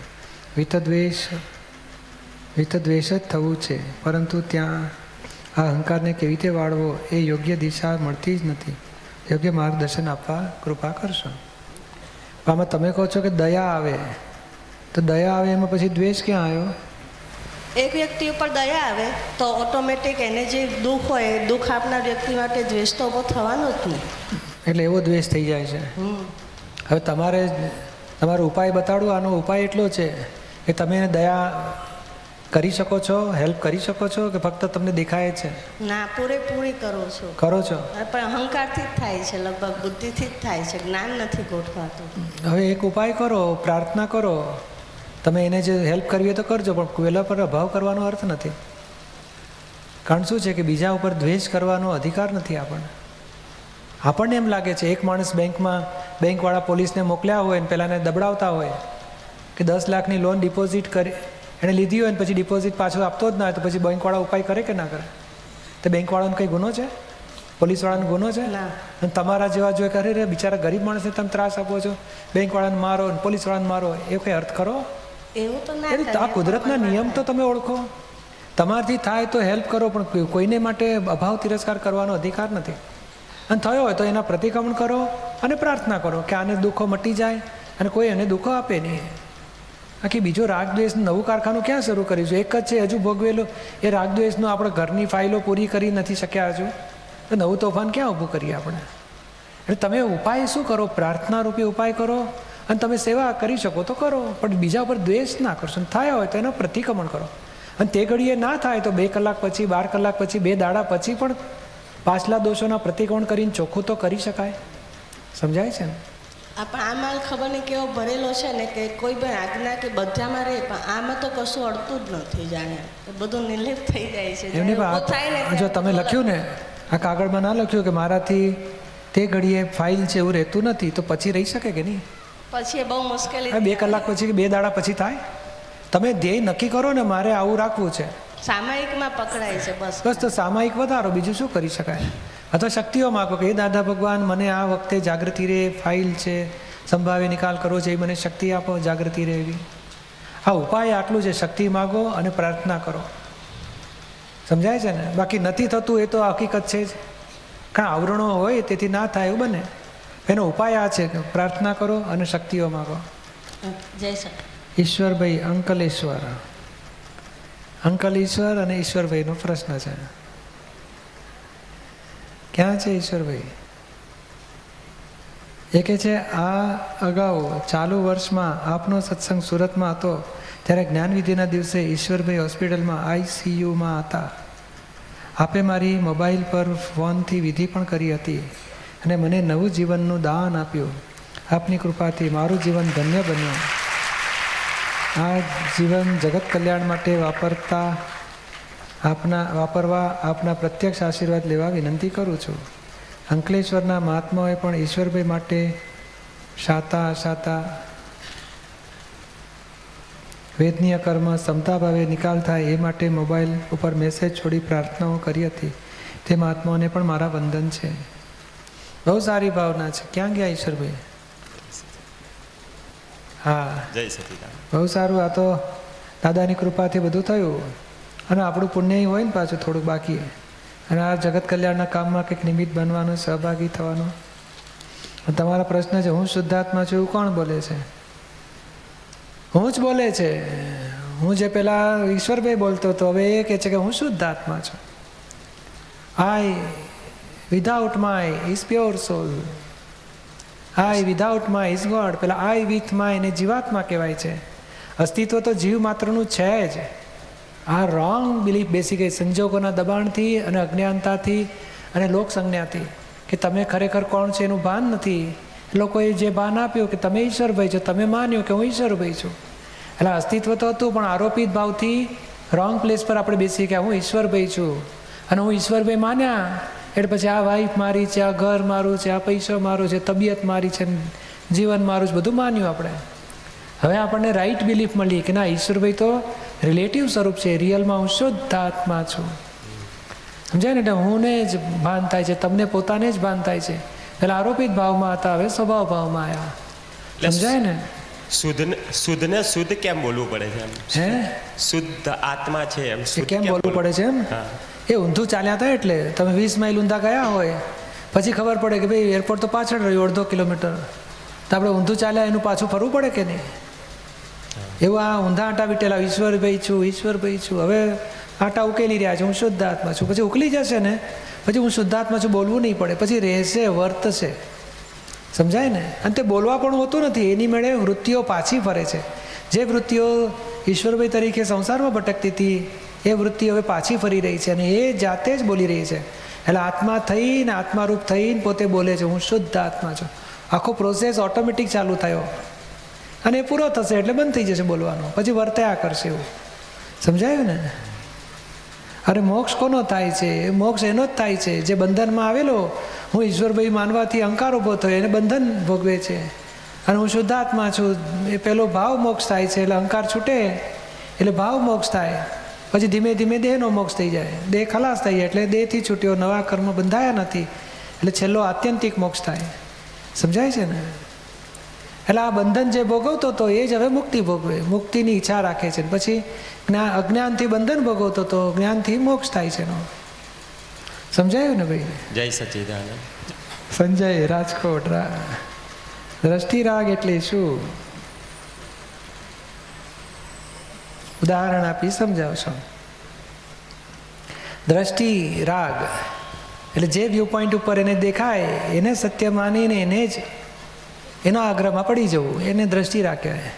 વિતદ્વેષ જ થવું છે, પરંતુ ત્યાં આ અહંકારને કેવી રીતે વાળવો એ યોગ્ય દિશા મળતી જ નથી. યોગ્ય માર્ગદર્શન આપવા કૃપા કરશો. આમાં તમે કહો છો કે દયા આવે, તો દયા આવે એમાં પછી દ્વેષ ક્યાં આવ્યો? એક વ્યક્તિ ઉપર દયા આવે તો ઓટોમેટિક એને જે દુઃખ હોય, દુઃખ આપનાર વ્યક્તિ માટે દ્વેષ તો ઊભો થવાનો જ નહીં. એટલે એવો દ્વેષ થઈ જાય છે. હવે તમારો ઉપાય બતાડું. આનો ઉપાય એટલો છે કે તમે એને દયા કરી શકો છો, હેલ્પ કરી શકો છો, કે ફક્ત તમને દેખાય છે? ના, પૂરેપૂરી કરું છું. કરો છો? પણ અહંકારથી જ થાય છે, લગભગ બુદ્ધિથી જ થાય છે, જ્ઞાન નથી ગોઠવાતું. હવે એક ઉપાય કરો, પ્રાર્થના કરો. તમે એને જે હેલ્પ કરવી હોય તો કરજો, પણ પેલા પર અભાવ કરવાનો અર્થ નથી. કારણ શું છે કે બીજા ઉપર દ્વેષ કરવાનો અધિકાર નથી આપણને એમ લાગે છે એક માણસ બેંકવાળા પોલીસને મોકલ્યા હોય અને પહેલાંને દબડાવતા હોય કે 10 લાખની લોન ડિપોઝિટ કરી એણે લીધી હોય ને પછી ડિપોઝિટ પાછો આપતો જ ના હોય, તો પછી બેંકવાળા ઉપાય કરે કે ના કરે? તો બેંકવાળાનો કંઈ ગુનો છે? પોલીસવાળાનો ગુનો છે? અને તમારા જેવા જો કરે રે બિચારા ગરીબ માણસને તમે ત્રાસ આપો છો, બેંકવાળાને મારો ને પોલીસવાળાને મારો, એ કંઈ અર્થ ખરો? એવું તો ના. આ કુદરતના નિયમ તો તમે ઓળખો. તમારાથી થાય તો હેલ્પ કરો, પણ કોઈને માટે અભાવ તિરસ્કાર કરવાનો અધિકાર નથી. અને થયો હોય તો એના પ્રતિક્રમણ કરો અને પ્રાર્થના કરો કે આને દુઃખો મટી જાય અને કોઈ એને દુઃખો આપે નહીં. આખી બીજો રાગદ્વેષનું નવું કારખાનું ક્યાં શરૂ કરીશું? એક જ છે હજુ ભોગવેલું. એ રાગદ્વેષનું આપણે ઘરની ફાઇલો પૂરી કરી નથી શક્યા હજુ, તો નવું તોફાન ક્યાં ઊભું કરીએ આપણે? એટલે તમે ઉપાય શું કરો? પ્રાર્થના રૂપે ઉપાય કરો અને તમે સેવા કરી શકો તો કરો, પણ બીજા ઉપર દ્વેષ ના કરશો. થયા હોય તો એનું પ્રતિક્રમણ કરો. અને તે ઘડીએ ના થાય તો 2 કલાક પછી, 12 કલાક પછી, 2 દાડા પછી પણ પાછલા દોષોના પ્રતિક્રમણ કરીને ચોખ્ખું તો કરી શકાય. સમજાય છે ને? પણ આમાં ખબર નહીં કેવો ભરેલો છે ને કે કોઈ પણ આજ્ઞા કે બધામાં રહે, પણ આમાં તો કશું અડતું જ નથી. જાણે બધું નિર્લિપ થઈ જાય છે. એમની જો તમે લખ્યું ને આ કાગળમાં ના લખ્યું કે મારાથી તે ઘડીએ ફાઇલ છે એવું રહેતું નથી, તો પછી રહી શકે કે નહીં? પછી એ બહુ મુશ્કેલી. 2 કલાક પછી કે 2 દાડા પછી થાય. તમે ધ્યેય નક્કી કરો ને મારે આવું રાખવું છે, સામાયિકમાં પકડાય છે બસ. તો સામાયિક વધારો, બીજું શું કરી શકાય? અથવા શક્તિઓ માગો કે એ દાદા ભગવાન મને આ વખતે જાગૃતિ રહે, ફાઇલ છે સંભાવે નિકાલ કરવો છે, એ મને શક્તિ આપો, જાગૃતિ રહે એવી. આ ઉપાય આટલું છે, શક્તિ માગો અને પ્રાર્થના કરો. સમજાય છે ને? બાકી નથી થતું એ તો હકીકત છે જ, કારણ આવરણો હોય તેથી ના થાય એવું બને. એનો ઉપાય આ છે કે પ્રાર્થના કરો અને શક્તિઓ માગો. જય સર. ઈશ્વરભાઈ અંકલેશ્વર. અંકલ ઈશ્વર અને ઈશ્વરભાઈનો પ્રશ્ન છે. ક્યાં છે ઈશ્વરભાઈ? એ કહે છે આ અગાઉ ચાલુ વર્ષમાં આપનો સત્સંગ સુરતમાં હતો ત્યારે જ્ઞાનવિધિના દિવસે ઈશ્વરભાઈ હોસ્પિટલમાં ICUમાં હતા. આપે મારી મોબાઈલ પર ફોનથી વિધિ પણ કરી હતી અને મને નવું જીવનનું દાન આપ્યું. આપની કૃપાથી મારું જીવન ધન્ય બન્યું. આ જીવન જગત કલ્યાણ માટે વાપરવા આપના પ્રત્યક્ષ આશીર્વાદ લેવા વિનંતી કરું છું. અંકલેશ્વરના મહાત્માઓએ પણ ઈશ્વરભાઈ માટે શાતા વેદનીય કર્મ ક્ષમતા ભાવે નિકાલ થાય એ માટે મોબાઈલ ઉપર મેસેજ છોડી પ્રાર્થનાઓ કરી હતી. તે મહાત્માઓને પણ મારા વંદન છે. બહુ સારી ભાવના છે. ક્યાં ગયા ઈશ્વરભાઈ? હા, જય સચિદાનંદ. બહુ સારું. આ તો દાદાની કૃપાથી બધું થયું અને આપણું પુણ્ય હોય ને પાછું થોડુંક બાકી. અને આ જગત કલ્યાણના કામમાં કંઈક નિમિત્ત બનવાનું, સહભાગી થવાનું. તમારા પ્રશ્ન છે હું શુદ્ધાત્મા છું, એવું કોણ બોલે છે? હું જ બોલે છે. હું જે પેલા ઈશ્વરભાઈ બોલતો હતો, હવે એ કહે છે કે હું શુદ્ધાત્મા છું. I without my is pure solve. I without my is God. પેલા આઈ વિથ માય એને જીવાત્મા કહેવાય છે. અસ્તિત્વ તો જીવ માત્રનું છે જ. આ રોંગ બિલીફ બેસી ગઈ સંજોગોના દબાણથી અને અજ્ઞાનતાથી અને લોકસંજ્ઞાથી કે તમે ખરેખર કોણ છે એનું ભાન નથી. લોકોએ જે ભાન આપ્યું કે તમે ઈશ્વરભાઈ છો, તમે માન્યું કે હું ઈશ્વરભાઈ છું. એટલે અસ્તિત્વ તો હતું પણ આરોપિત ભાવથી રોંગ પ્લેસ પર આપણે બેસી ગયા હું ઈશ્વરભાઈ છું અને હું ઈશ્વરભાઈ માન્યા. એટલે પછી આ વાઈફ મારી છે, આ ઘર મારું છે, આ પૈસો મારું છે, તબિયત મારી છે, જીવન મારું છે, બધું માન્યું આપણે. હવે આપણને રાઈટ બિલીફ મળી કે ના, ઈશ્વરભાઈ તો રિલેટિવ સ્વરૂપ છે, રિયલમાં હું શુદ્ધ આત્મા છું. સમજાય ને? એટલે હુંને જ ભાન થાય છે, તમને પોતાને જ ભાન થાય છે. પેલા આરોપિત ભાવમાં હતા, હવે સ્વભાવ ભાવમાં આવ્યા. સમજાય ને? શુદ્ધને શુદ્ધ કેમ બોલવું પડે છે? હે, શુદ્ધ આત્મા છે એમ એ કેમ બોલવું પડે છે? એમ એ ઊંધું ચાલ્યા હતા. એટલે તમે 20 માઇલ ઊંધા ગયા હોય પછી ખબર પડે કે ભાઈ એરપોર્ટ તો પાછળ રહ્યું 1.5 કિલોમીટર, તો આપણે ઊંધું ચાલ્યા એનું પાછું ફરવું પડે કે નહીં? એવું આ ઊંધા આંટા વીટેલા ઈશ્વરભાઈ છું, ઈશ્વરભાઈ છું. હવે આંટા ઉકેલી રહ્યા છે, હું શુદ્ધ આત્મા છું. પછી ઉકલી જશે ને પછી હું શુદ્ધાત્મા છું બોલવું નહીં પડે. પછી રહેશે, વર્તશે. સમજાય ને? અને તે બોલવા પણ હોતું નથી. એની મેળે વૃત્તિઓ પાછી ફરે છે. જે વૃત્તિઓ ઈશ્વરભાઈ તરીકે સંસારમાં ભટકતી હતી એ વૃત્તિ હવે પાછી ફરી રહી છે અને એ જાતે જ બોલી રહી છે. એટલે આત્મા થઈને, આત્મારૂપ થઈને પોતે બોલે છે હું શુદ્ધ આત્મા છું. આખો પ્રોસેસ ઓટોમેટિક ચાલુ થયો અને એ પૂરો થશે એટલે બંધ થઈ જશે બોલવાનો. પછી વર્ત્યા કરશે. એવું સમજાયું ને? અરે મોક્ષ કોનો થાય છે? મોક્ષ એનો જ થાય છે જે બંધનમાં આવેલો હું ઈશ્વરભાઈ માનવાથી અહંકાર ઊભો થયો એને બંધન ભોગવે છે. અને હું શુદ્ધાત્મા છું એ પેલો ભાવ મોક્ષ થાય છે. એટલે અહંકાર છૂટે એટલે ભાવ મોક્ષ થાય. પછી ધીમે ધીમે દેહનો મોક્ષ થઈ જાય, દેહ ખલાસ થઈ જાય એટલે દેહથી છૂટ્યો, નવા કર્મ બંધાયા નથી એટલે છેલ્લો આત્યંતિક મોક્ષ થાય. સમજાય છે ને? એટલે આ બંધન જે ભોગવતો હતો એ જ હવે મુક્તિ ભોગવે, મુક્તિની ઈચ્છા રાખે છે. પછી અજ્ઞાનથી બંધન ભોગવતો હતો, જ્ઞાનથી મોક્ષ થાય છે એનો. સમજાયું ને ભાઈ? જય સચિદાનંદ. સંજય રાજકોટ. દ્રષ્ટિ રાગ એટલે શું? ઉદાહરણ આપી સમજાવશો? દ્રષ્ટિ રાગ એટલે જે વ્યૂ પોઈન્ટ ઉપર એને દેખાય એને સત્ય માનીને એને જ એના આગ્રહમાં પડી જવું, એને દ્રષ્ટિ રાગ કહેવાય.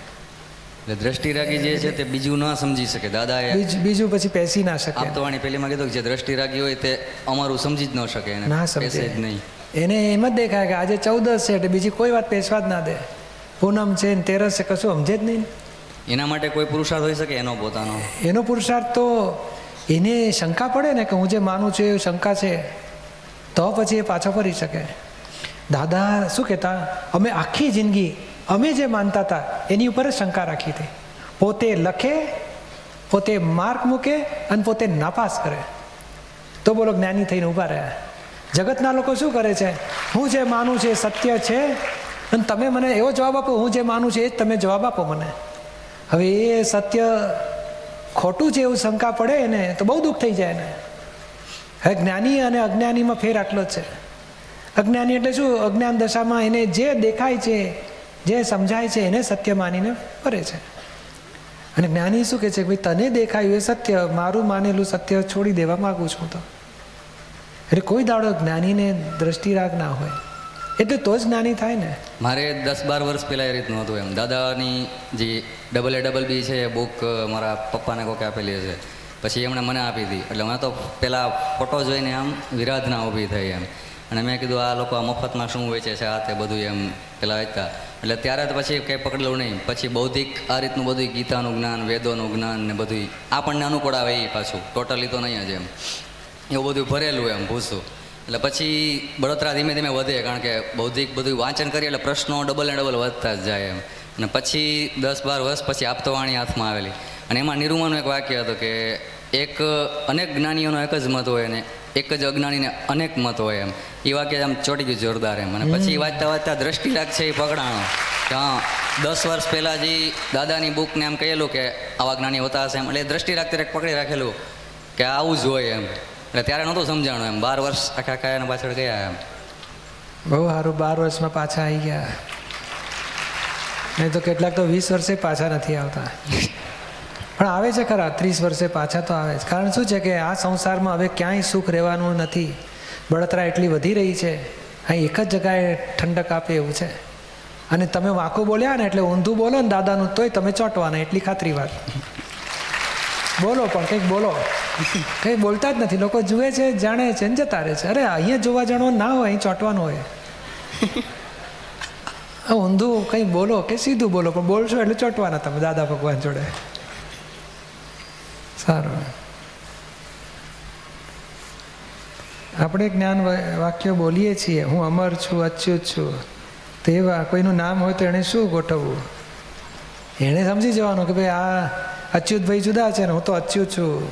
એટલે દ્રષ્ટિરાગી જે છે તે બીજું ના સમજી શકે. દાદાએ બીજું પછી પેસી ના શકે. આપ તો વાણી પહેલીમાં કીધું કે જે દ્રષ્ટિરાગી હોય તે અમારું સમજી જ ન શકે, એને ના પેસે સમજે જ નહીં. એને એમ જ દેખાય કે આજે 14 છે એટલે બીજી કોઈ વાત પેશવા જ ના દે. પૂનમ છે ને 13 છે, કશું સમજે જ નહીં. એના માટે કોઈ પુરુષાર્થ હોઈ શકે એનો પોતાનો? એનો પુરુષાર્થ તો એને શંકા પડે ને કે હું જે માનું છું એ શંકા છે તો પછી એ પાછો ફરી શકે. દાદા શું કહેતા, અમે આખી જિંદગી અમે જે માનતા હતા એની ઉપર જ શંકા રાખી હતી. પોતે લખે, પોતે માર્ક મૂકે અને પોતે નાપાસ કરે તો બોલો જ્ઞાની થઈને ઊભા રહ્યા. જગતના લોકો શું કરે છે? હું જે માનું છું એ સત્ય છે અને તમે મને એવો જવાબ આપો, હું જે માનું છું એ જ તમે જવાબ આપો મને. હવે એ સત્ય ખોટું છે એવું શંકા પડે ને તો બહુ દુઃખ થઈ જાય ને. હવે જ્ઞાની અને અજ્ઞાનીમાં ફેર આટલો જ છે. અજ્ઞાની એટલે શું? અજ્ઞાન દશામાં એને જે દેખાય છે, જે સમજાય છે એને સત્ય માનીને ફરે છે. અને જ્ઞાની શું કહે છે કે ભાઈ તને દેખાયું એ સત્ય, મારું માનેલું સત્ય છોડી દેવા માગું છું તો. એટલે કોઈ દાડો જ્ઞાનીને દ્રષ્ટિરાગ ના હોય, એટલે તો જ જ્ઞાની થાય ને. મારે 10-12 વર્ષ પહેલાં એ રીતનું હતું એમ. દાદાની જે AA છે એ બુક મારા પપ્પાને કોકે આપેલી છે, પછી એમણે મને આપી હતી. એટલે મેં તો પહેલાં ફોટો જોઈને આમ વિરાધના ઊભી થઈ એમ. અને મેં કીધું આ લોકો આ મફતમાં શું વેચે છે આ તે બધું એમ પહેલાં વાંચતા. એટલે ત્યારે તો પછી કંઈ પકડેલું નહીં. પછી બૌદ્ધિક આ રીતનું બધું ગીતાનું જ્ઞાન, વેદોનું જ્ઞાન ને બધું આપણને અનુકૂળ આવે એ પાછું, ટોટલી તો નહીં જ એમ. એવું બધું ભરેલું એમ ભૂસું. એટલે પછી બળતરા ધીમે ધીમે વધે, કારણ કે બૌદ્ધિક બધું વાંચન કરીએ એટલે પ્રશ્નો ડબલ ને ડબલ વધતા જ જાય એમ. અને પછી 10-12 વર્ષ પછી આપતવાણી હાથમાં આવેલી, અને એમાં નિરૂમાનું એક વાક્ય હતું કે એક અનેક જ્ઞાનીઓનો એક જ મત હોય ને એક જ અજ્ઞાનીને અનેક મત હોય એમ. એ વાક્ય આમ ચોટી ગયું જોરદાર એમ. અને પછી વાંચતા વાંચતા દ્રષ્ટિરાગ છે એ પકડાણો કે હા 10 વર્ષ પહેલાં જે દાદાની બુકને એમ કહેલું કે આવા જ્ઞાની હોતા હશે એમ, એટલે દ્રષ્ટિરાગ ત્યારે પકડી રાખેલું કે આવું જ હોય એમ. એટલે ત્યારે નહોતું સમજાણું એમ. 12 વર્ષ આખા એના પાછળ ગયા એમ. બહુ સારું, 12 વર્ષમાં પાછા આવી ગયા. નહીં તો કેટલાક તો 20 વર્ષે પાછા નથી આવતા, પણ આવે છે ખરા 30 વર્ષે પાછા તો આવે છે. કારણ શું છે કે આ સંસારમાં હવે ક્યાંય સુખ રહેવાનું નથી. બળતરા એટલી વધી રહી છે, અહીં એક જ જગાએ ઠંડક આપે એવું છે. અને તમે વાંકું બોલ્યા ને એટલે ઊંધું બોલો ને દાદાનું, તોય તમે ચોંટવાના, એટલી ખાતરી વાત. બોલો પણ કંઈક બોલો, કંઈ બોલતા જ નથી. લોકો જુએ છે, જાણે છે ને જતા રહે છે. અરે અહીંયા જોવા જાણવાનું ના હોય, અહીં ચોંટવાનું હોય. ઊંધું કંઈ બોલો કે સીધું બોલો, પણ બોલશો એટલે ચોંટવાના તમે દાદા ભગવાન જોડે. સારું, આપણે જ્ઞાન વાક્યો બોલીએ છીએ, હું અમર છું, અચ્યુત છું. તેવા કોઈનું નામ હોય તો એણે શું ગોઠવવું? એણે સમજી જવાનું કે ભાઈ આ અચ્યુતભાઈ જુદા છે ને હું તો અચ્યુત છું.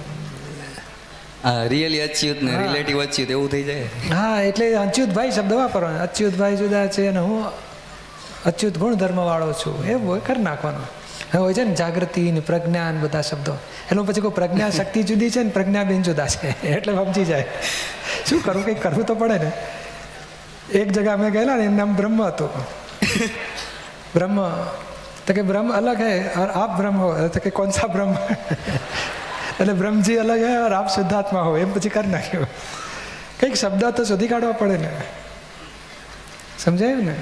રિયલી અચ્યુત ને રિલેટિવ અચ્યુત એવું થઈ જાય. હા, એટલે અચ્યુતભાઈ શબ્દ વાપરવાનો. અચ્યુતભાઈ જુદા છે અને હું અચ્યુત ગુણધર્મ વાળો છું એવું હોય કરી નાખવાનું. હવે હોય છે ને જાગૃતિ ને પ્રજ્ઞાન બધા શબ્દો, એટલે પછી કોઈ પ્રજ્ઞા શક્તિ જુદી છે ને પ્રજ્ઞાબેન જુદા છે, એટલે સમજી જાય. શું કરવું, કંઈક કરવું તો પડે ને. એક જગ્યા અમે ગયેલા ને એનું નામ બ્રહ્મ હતું. બ્રહ્મ તો કે બ્રહ્મ અલગ હૈ और आप ब्रह्म हो, तो કે कौन सा ब्रह्म? એટલે બ્રહ્મજી અલગ હૈ और आप શુદ્ધાત્મા હો, એમ પછી કરી નાખ્યું. કંઈક શબ્દ તો શોધી કાઢવા પડે ને, સમજાયું ને.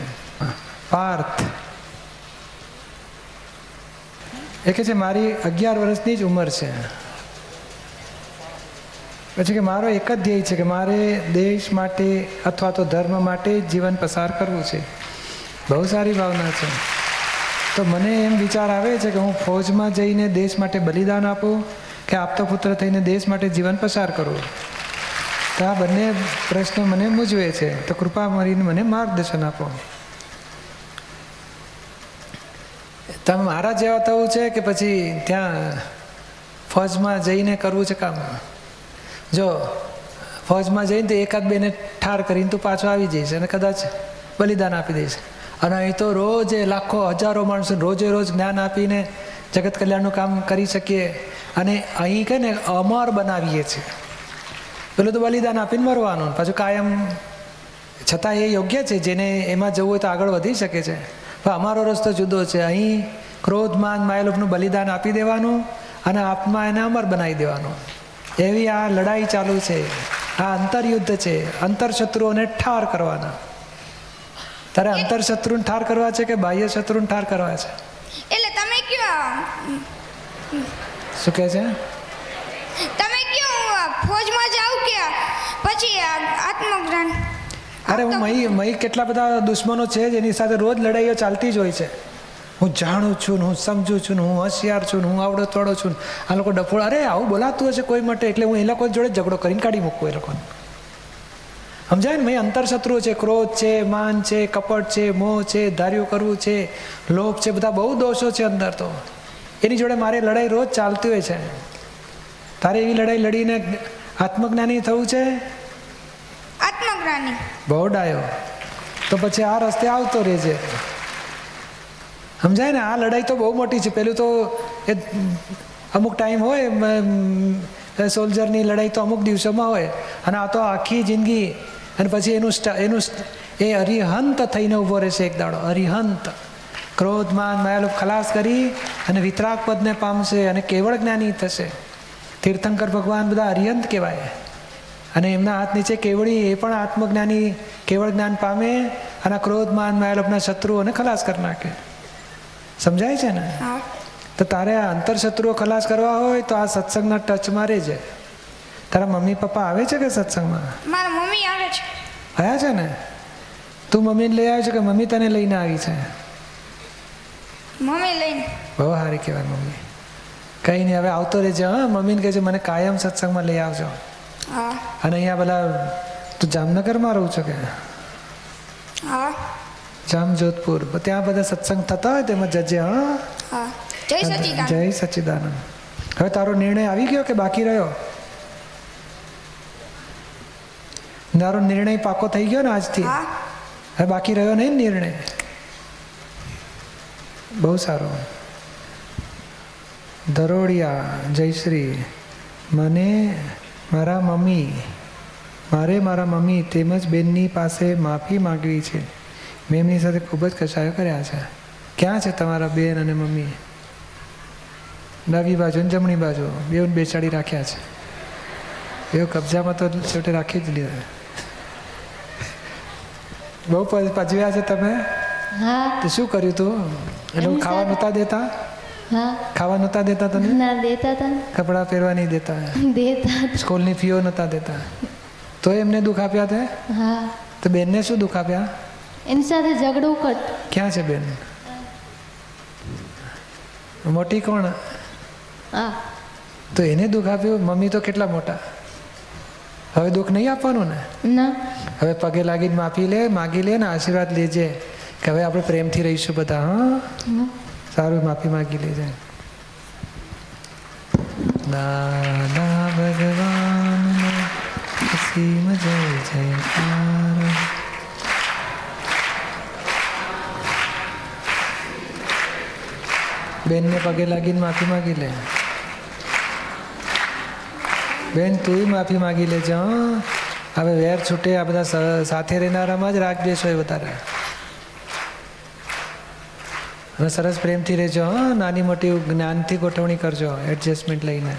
પાર્થ એ કે છે મારી 11 વર્ષની જ ઉંમર છે. પછી કે મારો એક જ ધ્યેય છે કે મારે દેશ માટે અથવા તો ધર્મ માટે જીવન પસાર કરવું છે. બહુ સારી ભાવના છે. તો મને એમ વિચાર આવે છે કે હું ફૌજમાં જઈને દેશ માટે બલિદાન આપું કે આપતો પુત્ર થઈને દેશ માટે જીવન પસાર કરું. તો આ બંને પ્રશ્નો મને મૂંઝવે છે, તો કૃપા કરીને મને માર્ગદર્શન આપો. તમે મારા જેવા થવું છે કે પછી ત્યાં ફૌજમાં જઈને કરવું છે કામ? જો ફૌજમાં જઈને તો એકાદ બેને ઠાર કરીને તું પાછો આવી જઈશ અને કદાચ બલિદાન આપી દઈશ. અને અહીં તો રોજ લાખો હજારો માણસો રોજે રોજ જ્ઞાન આપીને જગત કલ્યાણનું કામ કરી શકીએ. અને અહીં કે ને અમર બનાવીએ છીએ. પેલું તો બલિદાન આપીને મરવાનું પાછું કાયમ. છતાં એ યોગ્ય છે, જેને એમાં જવું હોય તો આગળ વધી શકે છે. પણ અમારો રસ્તો જુદો છે. અહીં ક્રોધ માન માયલોભનું બલિદાન આપી દેવાનું અને આત્મા એને અમર બનાવી દેવાનું. એવી આ લડાઈ ચાલુ છે. આ અંતરયુદ્ધ છે. અંતરશત્રુઓને ઠાર કરવાના. તારે અંતરશત્રુને ઠાર કરવા છે કે બાહ્ય શત્રુને ઠાર કરવા છે? એટલે તમે કયો, શું કહે છે? તમે કયો ફૌજમાં જાવ કે પછી આત્મજ્ઞાન? અરે હું મહી કેટલા બધા દુશ્મનો છે જેની સાથે રોજ લડાઈઓ ચાલતી જ હોય છે. હું જાણું છું ને, હું સમજું છું ને, હું હોશિયાર છું ને, હું આવડો તોડો છું. આ લોકો ડફોળ, અરે આવું બોલાતું હશે કોઈ માટે, એટલે હું એ લોકો જોડે ઝઘડો કરીને કાઢી મૂકું એ લોકોને. સમજાય ને? મેં અંતરશત્રુઓ છે. ક્રોધ છે, માન છે, કપટ છે, મોહ છે, ધાર્યું કરવું છે, લોભ છે, બધા બહુ દોષો છે અંદર. તો એની જોડે મારે લડાઈ રોજ ચાલતી હોય છે. તારે એવી લડાઈ લડીને આત્મજ્ઞાની થવું છે? આત્મજ્ઞાની બહુ ડાયો. તો પછી આ રસ્તે આવતો રહેજે. સમજાય ને? આ લડાઈ તો બહુ મોટી છે. પેલું તો એ અમુક ટાઈમ હોય, સોલ્જરની લડાઈ તો અમુક દિવસોમાં હોય, અને આ તો આખી જિંદગી. અને પછી એનું એ અરિહંત થઈને ઊભો રહેશે એક દાડો. અરિહંત ક્રોધ માન માયાલોભ ખલાસ કરી અને વિતરાગ પદને પામશે અને કેવળ જ્ઞાની થશે. તીર્થંકર ભગવાન બધા અરિહંત કહેવાય અને એમના હાથ નીચે કેવળી એ પણ આત્મજ્ઞાની કેવળ જ્ઞાન પામે અને ક્રોધ માન માયાલોભના શત્રુઓને ખલાસ કરી નાખે. સમજાય છે ને? હા. તો તારે આ અંતરશત્રુઓ ખલાસ કરવા હોય તો આ સત્સંગના ટચમાં રહેજે. તારા મમ્મી પપ્પા આવે છે કે સત્સંગમાં? મારા મમ્મી આવે છે. આવ્યા છે ને? તું મમ્મીને લઈ આવ્યો છે કે મમ્મી તને લઈને આવી છે? મમ્મી લઈને. બહુ સારી કહેવાય મમ્મી. કંઈ નહીં, હવે આવતો રહેજે. હા, મમ્મીને કહેજે મને કાયમ સત્સંગમાં લઈ આવજો. હા. અને અહીંયા પેલા તું જામનગરમાં રહું છો કે? હા. જામજોધપુર. ત્યાં બધા સત્સંગ થતા હોય તેમાં જજે. હા, હા. જય સચિદાનંદ. જય સચ્ચિદાનંદ. હવે તારો નિર્ણય આવી ગયો કે બાકી રહ્યો? તારો નિર્ણય પાકો થઈ ગયો ને આજથી? હા. હવે બાકી રહ્યો નહીં ને નિર્ણય? બહુ સારો. દરોડિયા જયશ્રી. મને મારા મમ્મી તેમજ બેનની પાસે માફી માંગવી છે. મેં એમની સાથે ખૂબ જ કચાયો કર્યા છે. ક્યાં છે તમારા બેન અને મમ્મી? ડાબી બાજુ ને જમણી બાજુ બેઉને બેસાડી રાખ્યા છે. બેઉ કબજામાં તો છેવટે રાખી જ લીધા. બહુ પજવ્યા છે તમે? હા. તો શું કર્યું તું? એટલે ખાવા નહોતા દેતા? હા. ખાવા નહોતા દેતા તને? ના દેતા હતા. કપડાં પહેરવા નહીં દેતા? દેતા. સ્કૂલની ફીઓ નહોતા દેતા? તો એમને દુઃખ આપ્યા તે? હા. તો બેનને શું દુઃખ આપ્યા? એની સાથે ઝઘડું કર. ક્યાં છે બેન? મોટી કોણ? હા. તો એને દુઃખ આપ્યું? મમ્મી તો કેટલા મોટા. હવે દુઃખ નહીં આપવાનું ને? ના. હવે પગે લાગીને માગી લે ને આશીર્વાદ લેજે કે હવે આપણે પ્રેમથી રહીશું બધા. હા, સારું, માફી માગી લેજે. દાદા ભગવાન અસીમ જય જયકાર. બેનને પગે લાગીને માફી માગી લે. બેન તું માફી માગી લેજે. હા, હવે વેર છૂટે. આ બધા સાથે રહેનારામાં જ રાગ દ્વેષ હોય વધારે. અને સરસ પ્રેમથી રહેજો. હા, નાની મોટી જ્ઞાનથી ગોઠવણી કરજો, એડજસ્ટમેન્ટ લઈને.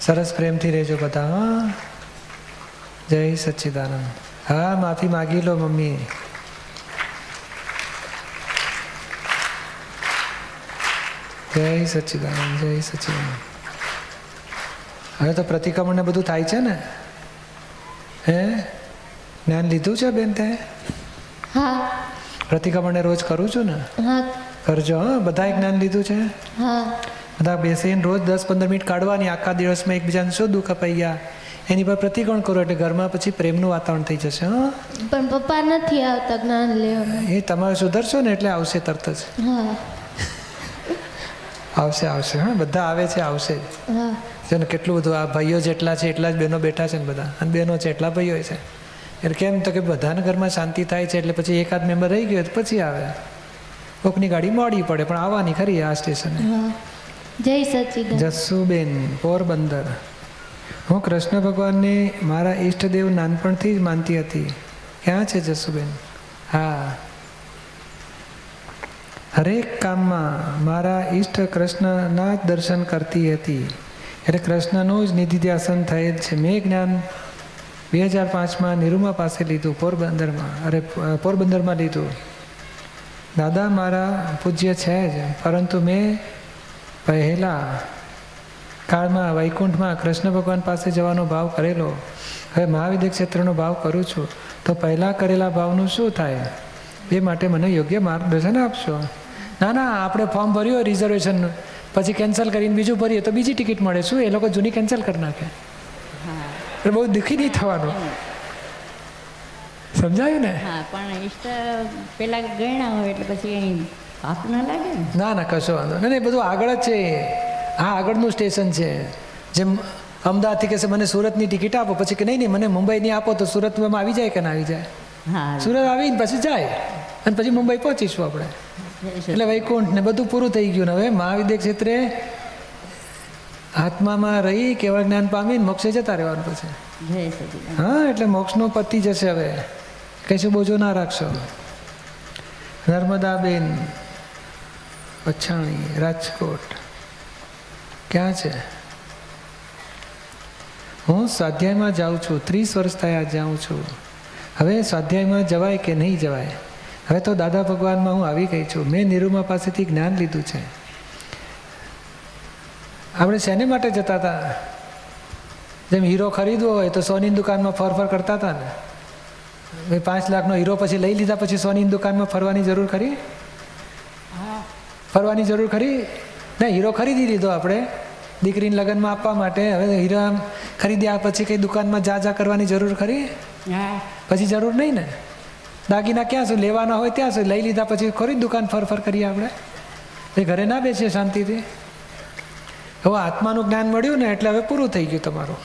સરસ પ્રેમથી રહેજો બધા. હા, જય સચ્ચિદાનંદ. હા, માફી માગી લો મમ્મી. જય સચ્ચિદાનંદ, જય સચ્ચિદાનંદ. હવે તો પ્રતિક્રમણ ને બધું થાય છે ને? હે, જ્ઞાન લીધું છે બેન તે? હા. પ્રતિક્રમણ ને રોજ કરું છું ને? હા. કરજો. હા, બધાએ જ્ઞાન લીધું છે? હા. બધા બેસીને રોજ 10-15 મિનિટ કાઢવાની. આખા દિવસમાં એકબીજાને શું દુઃખ અપાઈ ગયા એની પર પ્રતિક્રમણ કરો એટલે ઘરમાં પછી પ્રેમનું વાતાવરણ થઈ જશે. હા, પણ પપ્પા નથી આવતા જ્ઞાન લેવા. એ તમારે સુધરશો ને એટલે આવશે તરત જ. હા. આવશે. હા, બધા આવે છે, આવશે. હા. છે ને કેટલું બધું. આ ભાઈઓ જેટલા છે એટલા જ બહેનો બેઠા છે ને બધા, અને બહેનો છે એટલા ભાઈઓ છે. એટલે કેમ તો કે બધાના ઘરમાં શાંતિ થાય છે એટલે પછી એકાદ મેમ્બર રહી ગયો તો પછી આવે. કોકની ગાડી મોડી પડે પણ આવવાની ખરી આ સ્ટેશને. જય સચ્ચિદાનંદ. જસ્સુબેન, પોરબંદર. હું કૃષ્ણ ભગવાનને મારા ઈષ્ટદેવ નાનપણથી જ માનતી હતી. ક્યાં છે જસ્સુબેન? હા. હરેક કામમાં મારા ઈષ્ટ કૃષ્ણના જ દર્શન કરતી હતી. એટલે કૃષ્ણનું જ નિધિધ્યાસન થયેલ છે. મેં જ્ઞાન 2005માં નિરૂમા પાસે લીધું, પોરબંદરમાં લીધું. દાદા મારા પૂજ્ય છે જ, પરંતુ મેં પહેલા કાળમાં વૈકુંઠમાં કૃષ્ણ ભગવાન પાસે જવાનો ભાવ કરેલો. હવે મહાવિદ્ય ક્ષેત્રનો ભાવ કરું છું. તો પહેલાં કરેલા ભાવનું શું થાય? એ માટે મને યોગ્ય માર્ગદર્શન આપશો. ના, આપણે ફોર્મ ભર્યું હોય રિઝર્વેશન, પછી કેન્સલ કરીને બીજું ભરીએ તો બીજી ટિકિટ મળે. શું એ લોકો જૂની કેન્સલ કરી નાખે? એટલે બહુ દુઃખી નહીં થવાનું. સમજાયું ને? હા, પણ ઈષ્ટ પેલા ગણ્યા હોય એટલે પછી પાપ ના લાગે ને? ના, કશો વાંધો નહીં. બધું આગળ જ છે. આ આગળનું સ્ટેશન છે. જેમ અમદાવાદથી કહેશે મને સુરતની ટિકિટ આપો, પછી કે નહીં મને મુંબઈની આપો, તો સુરતમાં આવી જાય કે ના આવી જાય? હા. સુરત આવીને પછી જાય અને પછી મુંબઈ પહોંચીશું આપણે. એટલે વૈકુંઠ ને બધું પૂરું થઈ ગયું. હવે મહાવિદ્ય ક્ષેત્રે આત્મામાં રહી કેવળ જ્ઞાન પામીને મોક્ષે જતા રહેવાનું પછી. હા, એટલે મોક્ષનો પતિ જશે હવે. કશું બોજો ના રાખશો. નર્મદાબેન પછાણી, રાજકોટ. ક્યાં છે? હું સ્વાધ્યાયમાં જાઉં છું, 30 વર્ષ થયા જાઉં છું. હવે સ્વાધ્યાયમાં જવાય કે નહીં જવાય? હવે તો દાદા ભગવાનમાં હું આવી ગઈ છું. મેં નિરૂમા પાસેથી જ્ઞાન લીધું છે. આપણે શેને માટે જતા હતા? જેમ હીરો ખરીદવો હોય તો સોનીની દુકાનમાં ફર કરતા હતા ને. ભાઈ 5 લાખનો હીરો પછી લઈ લીધા પછી સોનીની દુકાનમાં ફરવાની જરૂર ખરી? ફરવાની જરૂર ખરી? ના, હીરો ખરીદી લીધો આપણે દીકરીને લગ્નમાં આપવા માટે. હવે હીરા ખરીદ્યા પછી કઈ દુકાનમાં જા કરવાની જરૂર ખરી? પછી જરૂર નહીં ને. દાગીના ક્યાં સુધી લેવાના હોય ત્યાં સુધી લઈ લીધા પછી ખરી દુકાન ફર કરીએ આપણે? એ ઘરે ના બેસીએ શાંતિથી? હવે આત્માનું જ્ઞાન મળ્યું ને એટલે હવે પૂરું થઈ ગયું તમારું.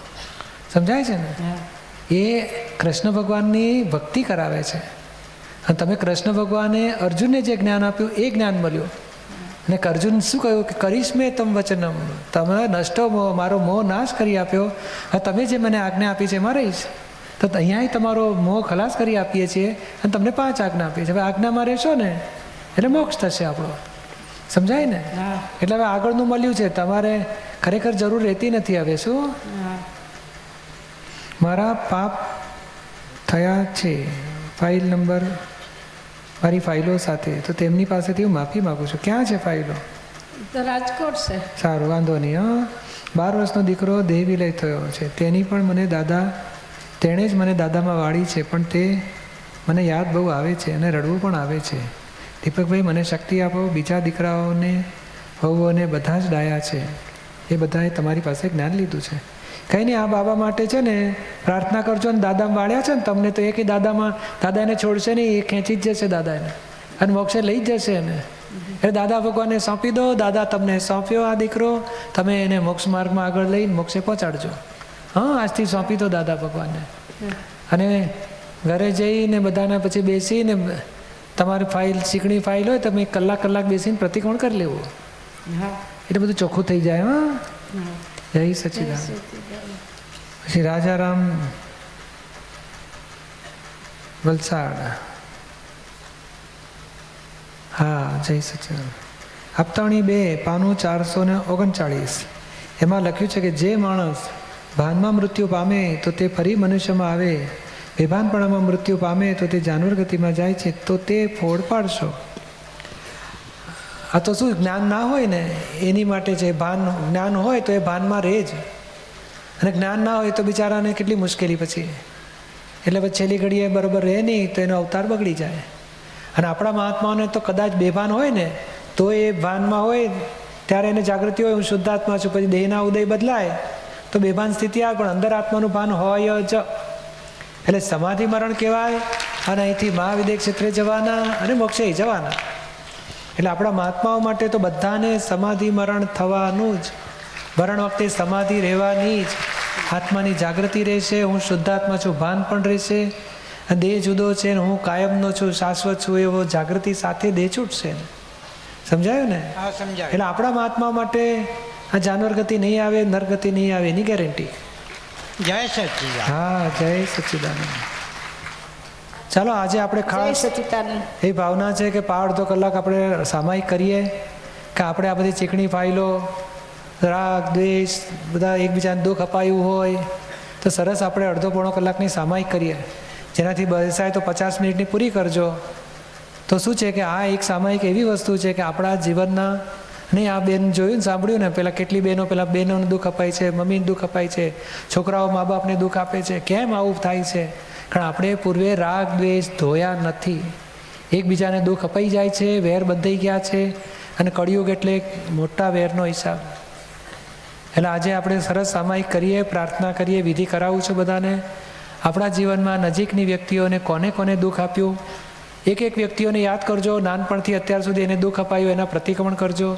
સમજાય છે ને? એ કૃષ્ણ ભગવાનની ભક્તિ કરાવે છે. અને તમે કૃષ્ણ ભગવાને અર્જુનને જે જ્ઞાન આપ્યું એ જ્ઞાન મળ્યું. અને અર્જુન શું કહ્યું કે કરીશ મેં તમ વચનમ, તમે નષ્ટો મોહ, મારો મોહ નાશ કરી આપ્યો. હવે તમે જે મને આજ્ઞા આપી છે એમાં રહીશ. તો અહીંયા તમારો મોહ ખલાસ કરી આપીએ છીએ અને તમને 5 આજ્ઞા આપીએ છીએ. હવે આજ્ઞામાં રહેશો ને એટલે મોક્ષ થશે આપણો. સમજાય ને? એટલે હવે આગળનું મળ્યું છે, તમારે ખરેખર જરૂર રહેતી નથી. હવે શું મારા પાપ થયા છે ફાઇલ નંબર મારી ફાઇલો સાથે, તો તેમની પાસેથી હું માફી માગું છું. ક્યાં છે ફાઇલો? તો રાજકોટ છે. સારું, વાંધો નહીં. 12 વર્ષનો દીકરો દેહ વિલય થયો છે. તેની પણ મને તેણે જ મને દાદામાં વાળી છે, પણ તે મને યાદ બહુ આવે છે અને રડવું પણ આવે છે. દીપકભાઈ, મને શક્તિ આપો. બીજા દીકરાઓને વહુઓને બધા જ ડાયા છે. એ બધાએ તમારી પાસે જ્ઞાન લીધું છે. કંઈ નહીં, આ બાબા માટે છે ને પ્રાર્થના કરજો. ને દાદામાં વાળ્યા છે ને તમને, તો એ દાદા એને છોડશે નહીં, એ ખેંચી જ જશે દાદાને અને મોક્ષે લઈ જ જશે એને. એટલે દાદા ભગવાનને સોંપી દો. દાદા તમને સોંપ્યો આ દીકરો, તમે એને મોક્ષ માર્ગમાં આગળ લઈને મોક્ષે પહોંચાડજો. આજથી સોંપી દો દાદા ભગવાનને. અને ઘરે જઈને બધાના પછી બેસીને તમારી ફાઇલ, ચીકણી ફાઇલ હોય, તમે કલાક બેસીને પ્રતિક્રમણ કરી લેવું. એટલે બધું ચોખ્ખું થઈ જાય. જય સચ્ચિદાનંદ. પછી રાજારામ, વલસાડ. હા, જય સચ્ચિદાનંદ. હપ્તાણી 2 પાનું 439. એમાં લખ્યું છે કે જે માણસ ભાનમાં મૃત્યુ પામે તો તે ફરી મનુષ્યમાં આવે, બેભાનપણામાં મૃત્યુ પામે તો તે જાનવર ગતિમાં જાય છે, તો તે ફોડ પાડશો. આ તો શું, જ્ઞાન ના હોય ને એની માટે છે. જ્ઞાન હોય તો એ ભાનમાં રહે જ, અને જ્ઞાન ના હોય તો બિચારાને કેટલી મુશ્કેલી પછી. એટલે પછી છેલ્લી ઘડીએ બરાબર રહે નહીં તો એનો અવતાર બગડી જાય. અને આપણા મહાત્માઓને તો કદાચ બેભાન હોય ને તો એ ભાનમાં હોય ત્યારે એને જાગૃતિ હોય, હું શુદ્ધાત્મા છું. પછી દેહના ઉદય બદલાય તો બેભાન સ્થિતિ આવે, પણ અંદર આત્માનું ભાન હોય જ. એટલે સમાધિ મરણ કહેવાય. અને અહીંથી મહાવિદેહ ક્ષેત્રે જવાના અને મોક્ષે જવાના. એટલે આપણા મહાત્માઓ માટે તો બધાને સમાધિ મરણ થવાનું જ. મરણ વખતે સમાધિ રહેવાની જ. આત્માની જાગૃતિ રહેશે, હું શુદ્ધાત્મા છું ભાન પણ રહેશે. દેહ જુદો છે ને હું કાયમનો છું, શાશ્વત છું, એવો જાગૃતિ સાથે દેહ છૂટશે. સમજાયું ને? એટલે આપણા મહાત્મા માટે આ જાનવર ગતિ નહીં આવે, નરગતિ નહીં આવે, એની ગેરંટી. જય સચ્ચિદાનંદ. હા, જય સચ્ચિદાનંદ. ચાલો, આજે આપણે ખાસ એ ભાવના છે કે 1.5 કલાક આપણે સામાયિક કરીએ કે આપણે આ બધી ચીકણી ફાઇલો, રાગ દ્વેષ, બધા એકબીજાને દુઃખ અપાયું હોય તો સરસ આપણે 1.5-પોણો કલાકની સામાયિક કરીએ. જેનાથી બેસાય તો 50 મિનિટની પૂરી કરજો. તો શું છે કે આ એક સામાયિક એવી વસ્તુ છે કે આપણા જીવનના, નહીં આ બેન જોયું ને સાંભળ્યું ને, પેલા કેટલી બહેનોને દુઃખ અપાય છે, મમ્મીને દુઃખ અપાય છે, છોકરાઓ મા બાપને દુઃખ આપે છે. કેમ આવું થાય છે? કારણ આપણે પૂર્વે રાગ દ્વેષ ધોયા નથી. એકબીજાને દુઃખ અપાઈ જાય છે, વેર બંધાઈ ગયા છે. અને કળિયુગ એટલે મોટા વેરનો હિસાબ. એટલે આજે આપણે સરસ સામાયિક કરીએ, પ્રાર્થના કરીએ, વિધિ કરાવું છું બધાને. આપણા જીવનમાં નજીકની વ્યક્તિઓને કોને કોને દુઃખ આપ્યું, એક વ્યક્તિઓને યાદ કરજો. નાનપણથી અત્યાર સુધી એને દુઃખ અપાયું એના પ્રતિક્રમણ કરજો.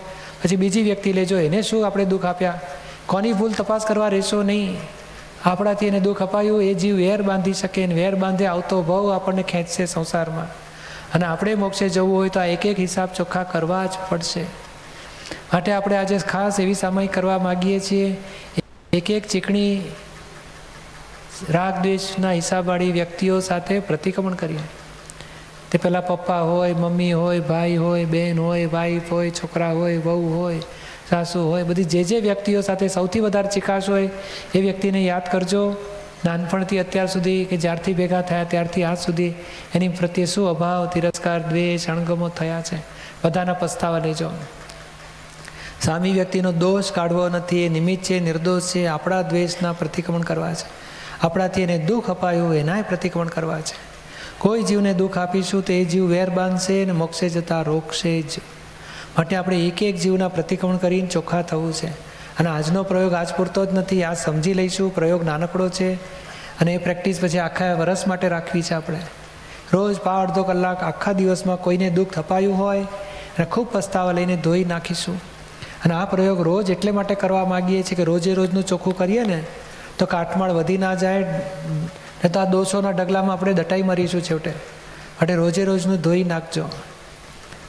પછી બીજી વ્યક્તિ લેજો, એને શું આપણે દુઃખ આપ્યા, કોની ભૂલ તપાસ કરવા રહેશો નહીં. આપણાથી એને દુઃખ અપાયું, એ જીવ વેર બાંધી શકે, ને વેર બાંધે આવતો ભાવ આપણને ખેંચશે સંસારમાં. અને આપણે મોક્ષે જવું હોય તો આ એક હિસાબ ચોખ્ખા કરવા જ પડશે. માટે આપણે આજે ખાસ એવી સામાયિક કરવા માગીએ છીએ. એક ચીકણી રાગ દ્વેષના હિસાબવાળી વ્યક્તિઓ સાથે પ્રતિક્રમણ કરીએ. તે પહેલાં પપ્પા હોય, મમ્મી હોય, ભાઈ હોય, બહેન હોય, વાઈફ હોય, છોકરા હોય, વહુ હોય, સાસુ હોય, બધી જે વ્યક્તિઓ સાથે સૌથી વધારે ચિકાશ હોય એ વ્યક્તિને યાદ કરજો. નાનપણથી અત્યાર સુધી કે જ્યારથી ભેગા થયા ત્યારથી આજ સુધી એની પ્રત્યે શું અભાવ, તિરસ્કાર, દ્વેષ, અણગમો થયા છે, બધાના પસ્તાવા લેજો. સામી વ્યક્તિનો દોષ કાઢવો નથી, એ નિમિત્ત છે, નિર્દોષ છે. આપણા દ્વેષના પ્રતિક્રમણ કરવા છે, આપણાથી એને દુઃખ અપાયું એનાય પ્રતિક્રમણ કરવા છે. કોઈ જીવને દુઃખ આપીશું તો એ જીવ વેર બાંધશે અને મોક્ષે જતા રોકશે જ. માટે આપણે એક એક જીવના પ્રતિક્રમણ કરીને ચોખ્ખા થવું છે. અને આજનો પ્રયોગ આજ પૂરતો જ નથી, આ સમજી લઈશું. પ્રયોગ નાનકડો છે અને એ પ્રેક્ટિસ પછી આખા વર્ષ માટે રાખવી છે. આપણે રોજ 5-અડધો કલાક આખા દિવસમાં કોઈને દુઃખ અપાયું હોય અને ખૂબ પસ્તાવા લઈને ધોઈ નાખીશું. અને આ પ્રયોગ રોજ એટલે માટે કરવા માગીએ છીએ કે રોજે રોજનું ચોખ્ખું કરીએ ને તો કાટમાળ વધી ના જાય, ને તો આ દોષોના ડગલામાં આપણે દટાઈ મરીશું છેવટે. માટે રોજે રોજનું ધોઈ નાખજો.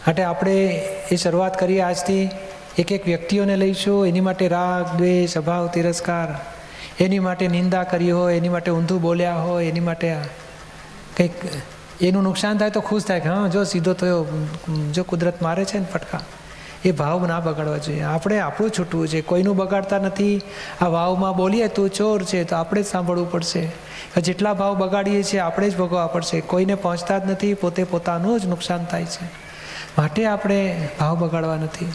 માટે આપણે એ શરૂઆત કરીએ આજથી. એક એક વ્યક્તિઓને લઈશું, એની માટે રાગ, દ્વેષ, અભાવ, તિરસ્કાર, એની માટે નિંદા કરી હોય, એની માટે ઊંધું બોલ્યા હોય, એની માટે કંઈક એનું નુકસાન થાય તો ખુશ થાય કે હા જો સીધો થયો, જો કુદરત મારે છે ને ફટકા. એ ભાવ ના બગાડવા જોઈએ. આપણે આપણું છૂટવું છે, કોઈનું બગાડતા નથી. આ ભાવમાં બોલીએ તું ચોર છે તો આપણે જ સાંભળવું પડશે. જેટલા ભાવ બગાડીએ છીએ આપણે જ ભોગવવા પડશે. કોઈને પહોંચતા જ નથી, પોતે પોતાનું જ નુકસાન થાય છે. માટે આપણે ભાવ બગાડવા નથી.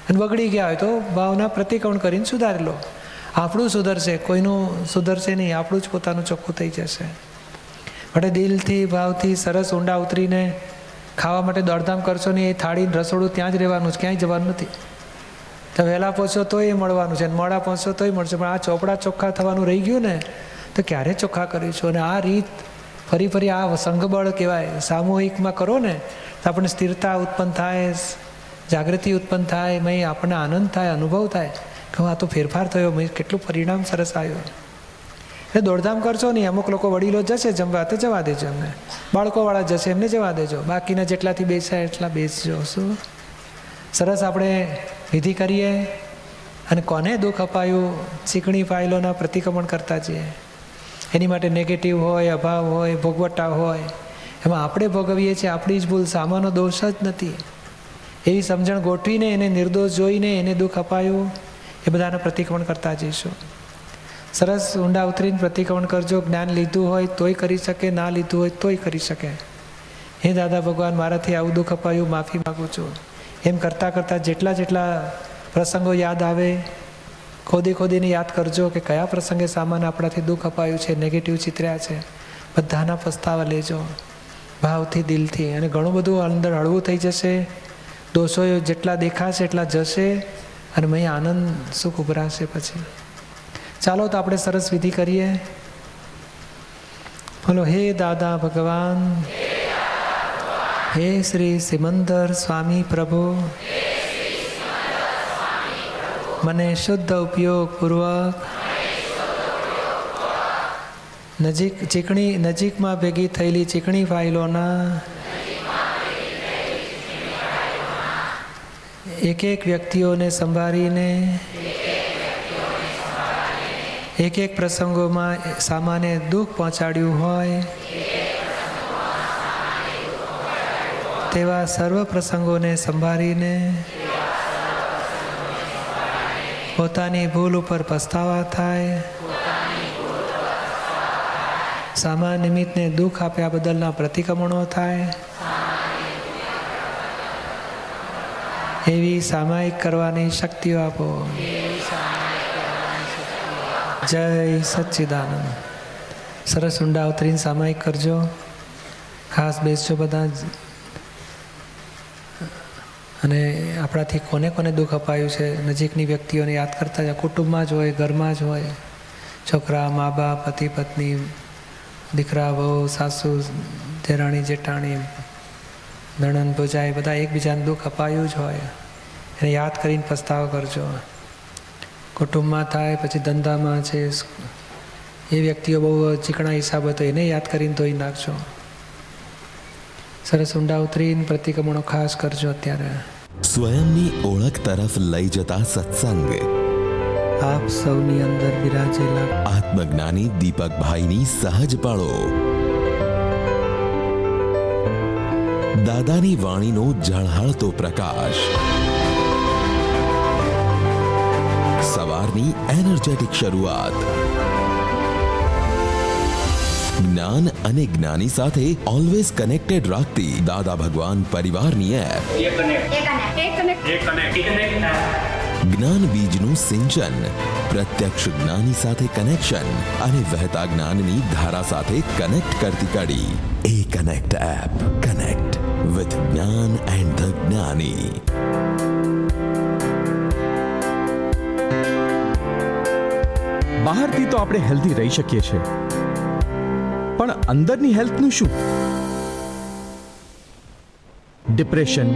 અને બગડી ગયા હોય તો ભાવના પ્રતિક્રમણ કરીને સુધારી લો. આપણું સુધરશે, કોઈનું સુધરશે નહીં, આપણું જ પોતાનું ચોખ્ખું થઈ જશે. માટે દિલથી, ભાવથી સરસ ઊંડા ઉતરીને ખાવા માટે દોડધામ કરશો નહીં. એ થાળી રસોડું ત્યાં જ રહેવાનું છે, ક્યાંય જવાનું નથી. તો વહેલા પહોંચો તોય મળવાનું છે, મોડા પહોંચો તોય મળશે. પણ આ ચોપડા ચોખ્ખા થવાનું રહી ગયું ને તો ક્યારે ચોખ્ખા કરીશું? અને આ રીત ફરી ફરી આ સંઘબળ કહેવાય. સામૂહિકમાં કરો ને તો આપણને સ્થિરતા ઉત્પન્ન થાય, જાગૃતિ ઉત્પન્ન થાય, મેં આપણને આનંદ થાય, અનુભવ થાય કે આ તો ફેરફાર થયો, મેં કેટલું પરિણામ સરસ આવ્યું. એટલે દોડધામ કરશો નહીં. અમુક લોકો વડીલો જશે જમવા તો જવા દેજો, એમને બાળકોવાળા જશે એમને જવા દેજો, બાકીના જેટલાથી બેસાય એટલા બેસજો. શું સરસ આપણે વિધિ કરીએ. અને કોને દુઃખ અપાયું ચીકણી ફાઇલોના પ્રતિક્રમણ કરતા જઈએ. એની માટે નેગેટિવ હોય, અભાવ હોય, ભોગવટા હોય, એમાં આપણે ભોગવીએ છીએ. આપણી જ ભૂલ, સામાનો દોષ જ નથી. એવી સમજણ ગોઠવીને એને નિર્દોષ જોઈને એને દુઃખ અપાયું એ બધાના પ્રતિક્રમણ કરતા જઈશું. સરસ ઊંડા ઉતરીને પ્રતિક્રમણ કરજો. જ્ઞાન લીધું હોય તોય કરી શકે, ના લીધું હોય તોય કરી શકે. હે દાદા ભગવાન, મારાથી આવું દુઃખ અપાયું, માફી માગું છું. એમ કરતાં કરતાં જેટલા પ્રસંગો યાદ આવે ખોદીને યાદ કરજો કે કયા પ્રસંગે સામાન આપણાથી દુઃખ અપાયું છે, નેગેટિવ ચિત્ર્યા છે. બધાના પસ્તાવા લેજો ભાવથી, દિલથી. અને ઘણું બધું અંદર હળવું થઈ જશે. દોષો જેટલા દેખાશે એટલા જશે અને મેં આનંદ સુખ ઉભરાશે. પછી ચાલો તો આપણે સરસ વિધિ કરીએ. બોલો હે દાદા ભગવાન, હે શ્રી સિમંદર સ્વામી પ્રભુ, મને શુદ્ધ ઉપયોગ પૂર્વક નજીકમાં ભેગી થયેલી ચીકણી ફાઇલોના એક એક વ્યક્તિઓને સંભાળીને એક એક પ્રસંગોમાં સામાન્ય દુઃખ પહોંચાડ્યું હોય તેવા સર્વ પ્રસંગોને સંભાળીને પોતાની ભૂલ ઉપર પસ્તાવા થાય, સામાન્ય નિમિત્તને દુઃખ આપ્યા બદલના પ્રતિક્રમણો થાય, એવી સામાયિક કરવાની શક્તિઓ આપો. જય સચ્ચિદાનંદ. સરસ ઊંડા ઉતરીને સામાયિક કરજો. ખાસ બેસજો બધા જ. અને આપણાથી કોને કોને દુઃખ અપાયું છે નજીકની વ્યક્તિઓને યાદ કરતા જાય. કુટુંબમાં જ હોય, ઘરમાં જ હોય, છોકરા, મા બાપ, પતિ પત્ની, દીકરા, વહુ, સાસુ, દેરાણી, જેઠાણી, નણંદ, ભોજાઈ, બધા એકબીજાને દુઃખ અપાયું જ હોય. એને યાદ કરીને પસ્તાવો કરજો. કુટુંબમાં થાય, પછી ધંધામાં છે, એ વ્યક્તિઓ બહુ ચીકણા હિસાબ હતો એને યાદ કરીને ધોઈ નાખજો. સરસ ઊંડા ઉતરીને પ્રતિક્રમણો ખાસ કરજો. અત્યારે સ્વયંની ઓળખ તરફ લઈ જતા સત્સંગ આપ સૌની અંદર બિરાજેલા આત્મજ્ઞાની દીપકભાઈની સહજ પળો. દાદાની વાણીનો ઝળહળતો પ્રકાશ, સવારની એનર્જેટિક શરૂઆત, જ્ઞાન અને જ્ઞાની સાથે ઓલવેઝ કનેક્ટેડ રાખતી દાદા ભગવાન પરિવારની એપ. જ્ઞાન બીજનું સિંચન, પ્રત્યક્ષ જ્ઞાની સાથે કનેક્શન અને વહેતા જ્ઞાનની ધારા સાથે કનેક્ટ કરતી કડી. એ કનેક્ટ એપ. કનેક્ટ વિથ જ્ઞાન એન્ડ ધ જ્ઞાની. બહારથી તો આપણે હેલ્ધી રહી શકીએ છીએ, પણ અંદરની હેલ્થનું શું? ડિપ્રેશન,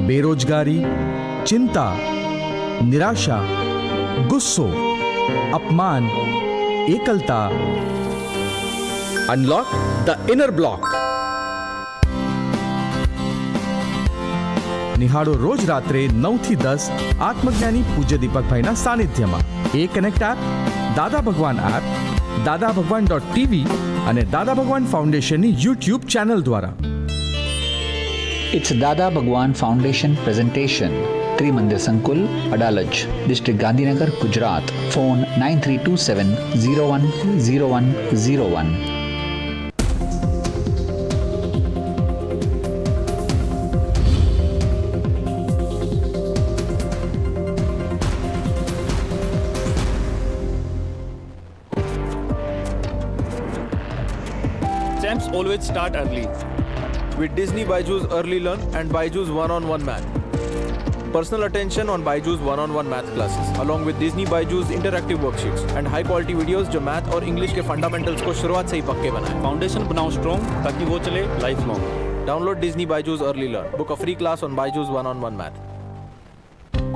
બેરોજગારી, ચિંતા, નિરાશા, ગુસ્સો, અપમાન, એકલતા. Unlock the inner block. નિહાળો રોજ રાત્રે 9 થી 10 આત્મજ્ઞાની પૂજ્ય દીપકભાઈના સાનિધ્યમાં. એ કનેક્ટ એપ, દાદા ભગવાન એપ, દાદા ભગવાન.tv અને દાદા ભગવાન ફાઉન્ડેશનની YouTube ચેનલ દ્વારા. It's Dada Bhagwan Foundation presentation. Trimandir Sankul, Adalaj, District Gandhinagar, Gujarat. Phone 9327010101. Champs always start early with Disney Byju's Early Learn and Byju's One-on-One Math. Personal attention on Byju's One-on-One Math classes along with Disney Byju's interactive worksheets and high quality videos जो math और English के fundamentals को शुरुआत से ही पक्के बनाए. Foundation बनाओ strong ताकि वो चले life long. Download Disney Byju's Early Learn. Book a free class on Byju's One-on-One Math.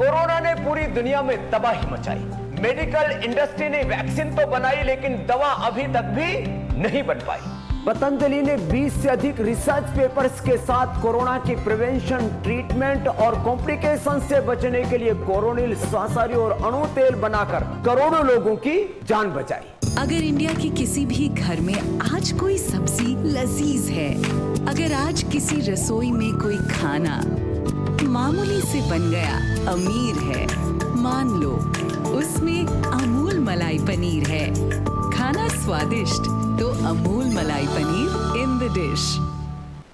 Corona ने पूरी दुनिया में तबाही मचाई. मेडिकल इंडस्ट्री ने वैक्सीन तो बनाई लेकिन दवा अभी तक भी नहीं बन पाई. पतंजलि ने 20 से अधिक रिसर्च पेपर्स के साथ कोरोना की प्रिवेंशन, ट्रीटमेंट और कॉम्प्लिकेशन से बचने के लिए कोरोनिल, सांसारी और अणु तेल बनाकर करोड़ों लोगों की जान बचाई. अगर इंडिया के किसी भी घर में आज कोई सब्जी लजीज है, अगर आज किसी रसोई में कोई खाना मामूली से बन गया अमीर है, मान लो उसमें अमूल मलाई पनीर है. खाना स्वादिष्ट तो अमूल मलाई paneer in the dish.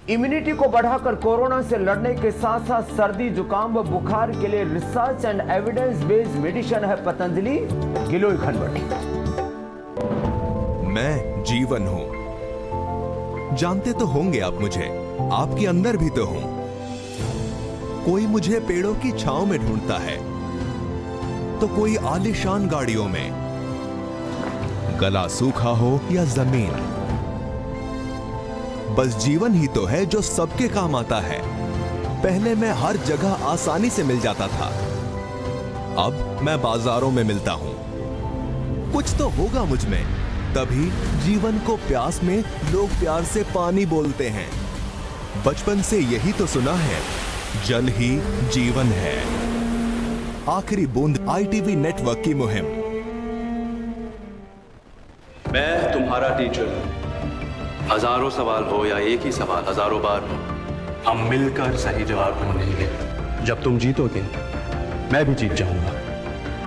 Immunity को बढ़ाकर कोरोना से लड़ने के साथ साथ सर्दी, जुकाम व बुखार के लिए research and evidence based medicine है पतंजलि गिलोय खनबटी. मैं जीवन हूं. जानते तो होंगे आप मुझे, आपके अंदर भी तो हूं. कोई मुझे पेड़ों की छांव में ढूंढता है, तो कोई आलीशान गाड़ियों में. गला सूखा हो या जमीन, बस जीवन ही तो है जो सबके काम आता है. पहले मैं हर जगह आसानी से मिल जाता था, अब मैं बाजारों में मिलता हूं. कुछ तो होगा मुझ में, तभी जीवन को प्यास में लोग प्यार से पानी बोलते हैं. बचपन से यही तो सुना है, जल ही जीवन है. आखिरी बूंद ITV नेटवर्क की मुहिम. मैं तुम्हारा टीचर. हजारों सवाल हो या एक ही सवाल हजारों बार हो, हम मिलकर सही जवाब ढूंढेंगे. जब तुम जीतोगे मैं भी जीत जाऊंगा.